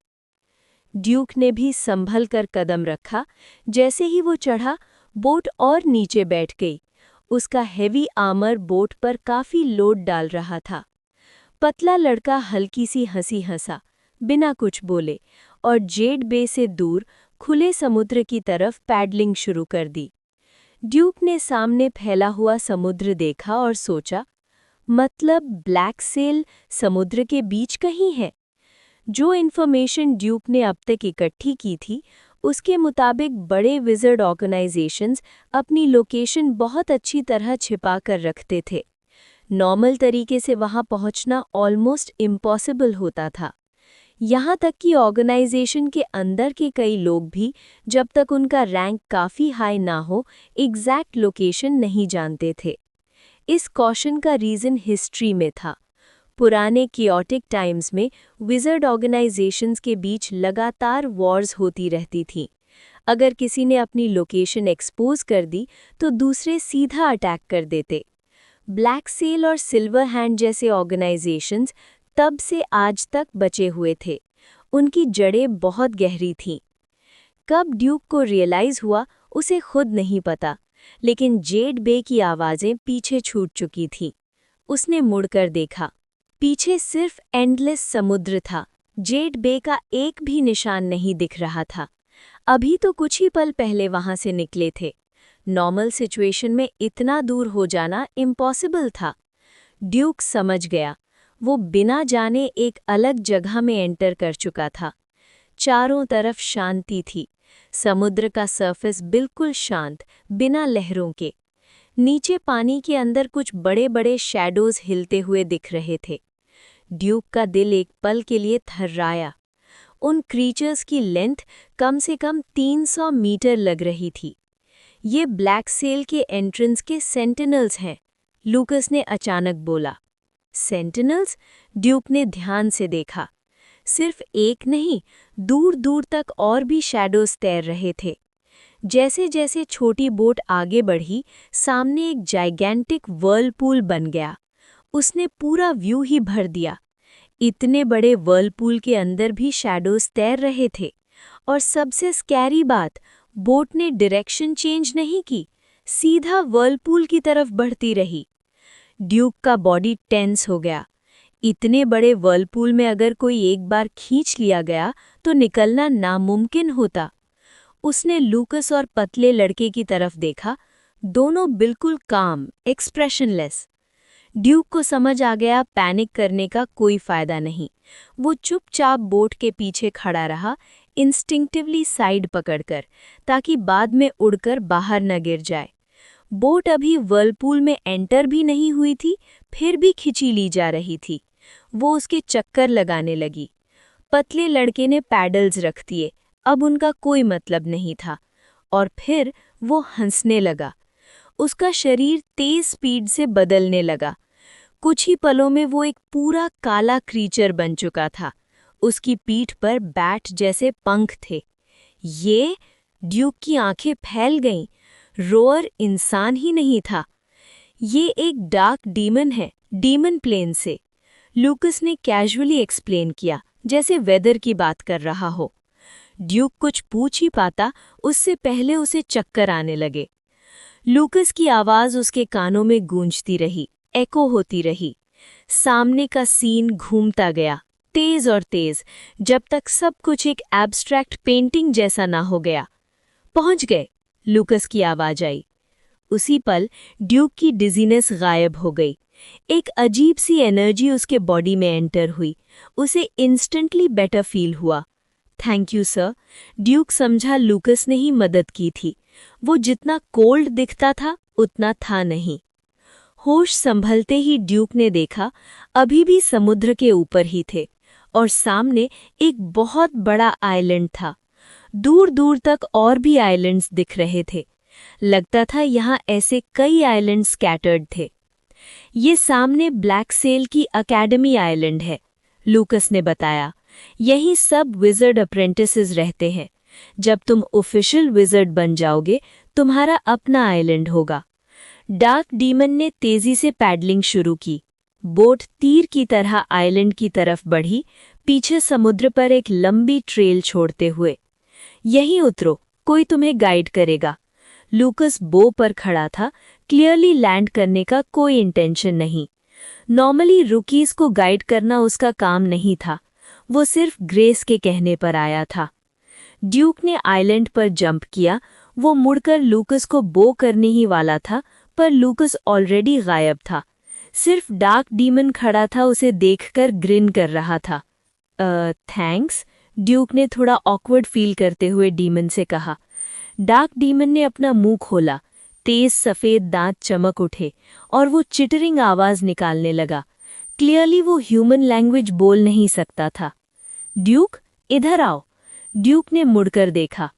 ड्यूक ने भी संभल कर कदम रखा। जैसे ही वो चढ़ा, बोट और नीचे बैठ गई। उसका हेवी आर्मर बोट पर काफी लोड डाल रहा था। पतला लड़का हल्की सी हंसी हंसा, बिना कुछ बोले, और जेड बे से दूर खुले समुद्र की तरफ पैडलिंग शुरू कर दी। ड्यूक ने सामने फैला हुआ समुद्र देखा और सोचा, मतलब ब्लैक सेल समुद्र के बीच कहीं है। जो इन्फॉर्मेशन ड्यूक ने अब तक इकट्ठी की थी, उसके मुताबिक बड़े विज़र्ड ऑर्गेनाइजेशंस अपनी लोकेशन बहुत अच्छी तरह छिपा कर रखते थे। नॉर्मल तरीके से वहां पहुंचना ऑलमोस्ट इम्पॉसिबल होता था। यहाँ तक कि ऑर्गेनाइजेशन के अंदर के कई लोग भी, जब तक उनका रैंक काफ़ी हाई ना हो, एग्जैक्ट लोकेशन नहीं जानते थे। इस कॉशन का रीज़न हिस्ट्री में था। पुराने कियोटिक टाइम्स में विज़र्ड ऑर्गेनाइजेशंस के बीच लगातार वॉर्स होती रहती थीं। अगर किसी ने अपनी लोकेशन एक्सपोज कर दी तो दूसरे सीधा अटैक कर देते। ब्लैक सेल और सिल्वर हैंड जैसे ऑर्गेनाइजेशंस तब से आज तक बचे हुए थे। उनकी जड़ें बहुत गहरी थीं। कब ड्यूक को रियलाइज़ हुआ उसे खुद नहीं पता, लेकिन जेड बे की आवाज़ें पीछे छूट चुकी थीं। उसने मुड़कर देखा। पीछे सिर्फ एंडलेस समुद्र था। जेड बे का एक भी निशान नहीं दिख रहा था। अभी तो कुछ ही पल पहले वहां से निकले थे। नॉर्मल सिचुएशन में इतना दूर हो जाना इम्पॉसिबल था। ड्यूक समझ गया, वो बिना जाने एक अलग जगह में एंटर कर चुका था। चारों तरफ शांति थी। समुद्र का सरफेस बिल्कुल शांत, बिना लहरों के। नीचे पानी के अंदर कुछ बड़े बड़े शैडोज हिलते हुए दिख रहे थे। ड्यूक का दिल एक पल के लिए थर्राया। उन क्रीचर्स की लेंथ कम से कम 300 मीटर लग रही थी। ये ब्लैक सेल के एंट्रेंस के सेंटिनल्स हैं, लूकस ने अचानक बोला। सेंटिनल्स? ड्यूक ने ध्यान से देखा। सिर्फ एक नहीं, दूर दूर तक और भी शैडोज तैर रहे थे। जैसे जैसे छोटी बोट आगे बढ़ी, सामने एक जाइगेंटिक व्हर्लपूल बन गया। उसने पूरा व्यू ही भर दिया। इतने बड़े व्हर्लपूल के अंदर भी शैडोज तैर रहे थे। और सबसे स्कैरी बात, बोट ने डायरेक्शन चेंज नहीं की, सीधा व्हर्लपूल की तरफ बढ़ती रही। ड्यूक का बॉडी टेंस हो गया। इतने बड़े व्हर्लपूल में अगर कोई एक बार खींच लिया गया तो निकलना नामुमकिन होता। उसने लूकस और पतले लड़के की तरफ देखा, दोनों बिल्कुल काम, एक्सप्रेशनलेस। ड्यूक को समझ आ गया पैनिक करने का कोई फायदा नहीं। वो चुपचाप बोट के पीछे खड़ा रहा, इंस्टिंक्टिवली साइड पकड़कर, ताकि बाद में उड़कर बाहर न गिर जाए। बोट अभी व्हर्लपूल में एंटर भी नहीं हुई थी, फिर भी खिंची ली जा रही थी। वो उसके चक्कर लगाने लगी। पतले लड़के ने पैडल्स रख दिए, अब उनका कोई मतलब नहीं था। और फिर वो हंसने लगा। उसका शरीर तेज स्पीड से बदलने लगा। कुछ ही पलों में वो एक पूरा काला क्रीचर बन चुका था। उसकी पीठ पर बैट जैसे पंख थे। ये? ड्यूक की आंखें फैल गईं। रोअर इंसान ही नहीं था, ये एक डार्क डीमन है, डीमन प्लेन से। लूकस ने कैजुअली एक्सप्लेन किया, जैसे वेदर की बात कर रहा हो। ड्यूक कुछ पूछ ही पाता, उससे पहले उसे चक्कर आने लगे। लूकस की आवाज उसके कानों में गूंजती रही, एको होती रही। सामने का सीन घूमता गया, तेज और तेज, जब तक सब कुछ एक एब्स्ट्रैक्ट पेंटिंग जैसा ना हो गया। पहुंच गए, लूकस की आवाज आई। उसी पल ड्यूक की डिजीनेस गायब हो गई। एक अजीब सी एनर्जी उसके बॉडी में एंटर हुई। उसे इंस्टेंटली बेटर फील हुआ। Thank you sir. ड्यूक समझा लूकस ने ही मदद की थी। वो जितना कोल्ड दिखता था उतना था नहीं। होश संभलते ही ड्यूक ने देखा, अभी भी समुद्र के ऊपर ही थे और सामने एक बहुत बड़ा आइलैंड था। दूर दूर तक और भी आइलैंड्स दिख रहे थे। लगता था यहाँ ऐसे कई आइलैंड स्कैटर्ड थे। ये सामने ब्लैक सेल की अकेडमी आइलैंड है, लूकस ने बताया। यहीं सब विज़र्ड अप्रेंटिसेस रहते हैं। जब तुम ऑफिशियल विज़र्ड बन जाओगे, तुम्हारा अपना आइलैंड होगा। डार्क डीमन ने तेजी से पैडलिंग शुरू की। बोट तीर की तरह आइलैंड की तरफ बढ़ी, पीछे समुद्र पर एक लंबी ट्रेल छोड़ते हुए। यहीं उतरो, कोई तुम्हें गाइड करेगा। लूकस बो पर खड़ा था, क्लियरली लैंड करने का कोई इंटेंशन नहीं। नॉर्मली रुकीज को गाइड करना उसका काम नहीं था, वो सिर्फ ग्रेस के कहने पर आया था। ड्यूक ने आइलैंड पर जंप किया। वो मुड़कर लूकस को बो करने ही वाला था, पर लूकस ऑलरेडी गायब था। सिर्फ डार्क डीमन खड़ा था, उसे देखकर ग्रिन कर रहा था। थैंक्स, ड्यूक ने थोड़ा ऑकवर्ड फील करते हुए डीमन से कहा। डार्क डीमन ने अपना मुंह खोला, तेज सफ़ेद दांत चमक उठे और वो चिटरिंग आवाज निकालने लगा। क्लियरली वो ह्यूमन लैंग्वेज बोल नहीं सकता था। ड्यूक, इधर आओ। ड्यूक ने मुड़कर देखा।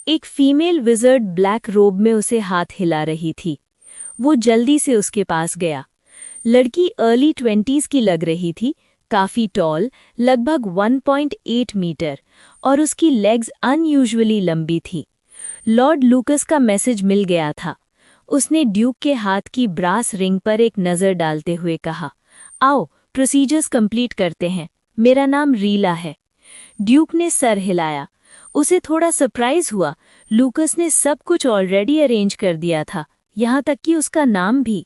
एक फीमेल विज़र्ड ब्लैक रोब में उसे हाथ हिला रही थी। वो जल्दी से उसके पास गया। लड़की अर्ली 20s की लग रही थी, काफी टॉल, लगभग 1.8 मीटर, और उसकी लेग्स अनयूजुअली लंबी थी। लॉर्ड लूकस का मैसेज मिल गया था। उसने ड्यूक के हाथ की ब्रास रिंग पर एक नज़र डालते हुए कहा, आओ प्रोसीजर्स कंप्लीट करते हैं, मेरा नाम रीला है। ड्यूक ने सर हिलाया। उसे थोड़ा सरप्राइज हुआ, लूकस ने सब कुछ ऑलरेडी अरेंज कर दिया था, यहाँ तक कि उसका नाम भी।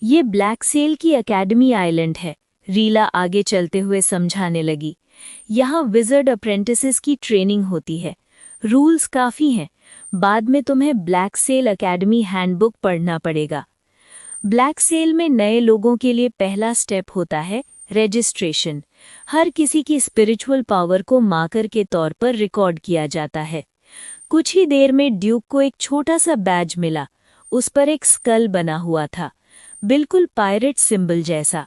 ये ब्लैक सेल की एकेडमी आइलैंड है, रीला आगे चलते हुए समझाने लगी। यहाँ विज़र्ड अप्रेंटिसेस की ट्रेनिंग होती है। रूल्स काफ़ी हैं, बाद में तुम्हें ब्लैक सेल एकेडमी हैंडबुक पढ़ना पड़ेगा। ब्लैक सेल में नए लोगों के लिए पहला स्टेप होता है रजिस्ट्रेशन। हर किसी की स्पिरिचुअल पावर को मार्कर के तौर पर रिकॉर्ड किया जाता है। कुछ ही देर में ड्यूक को एक छोटा सा बैज मिला। उस पर एक स्कल बना हुआ था, बिल्कुल पायरेट सिंबल जैसा।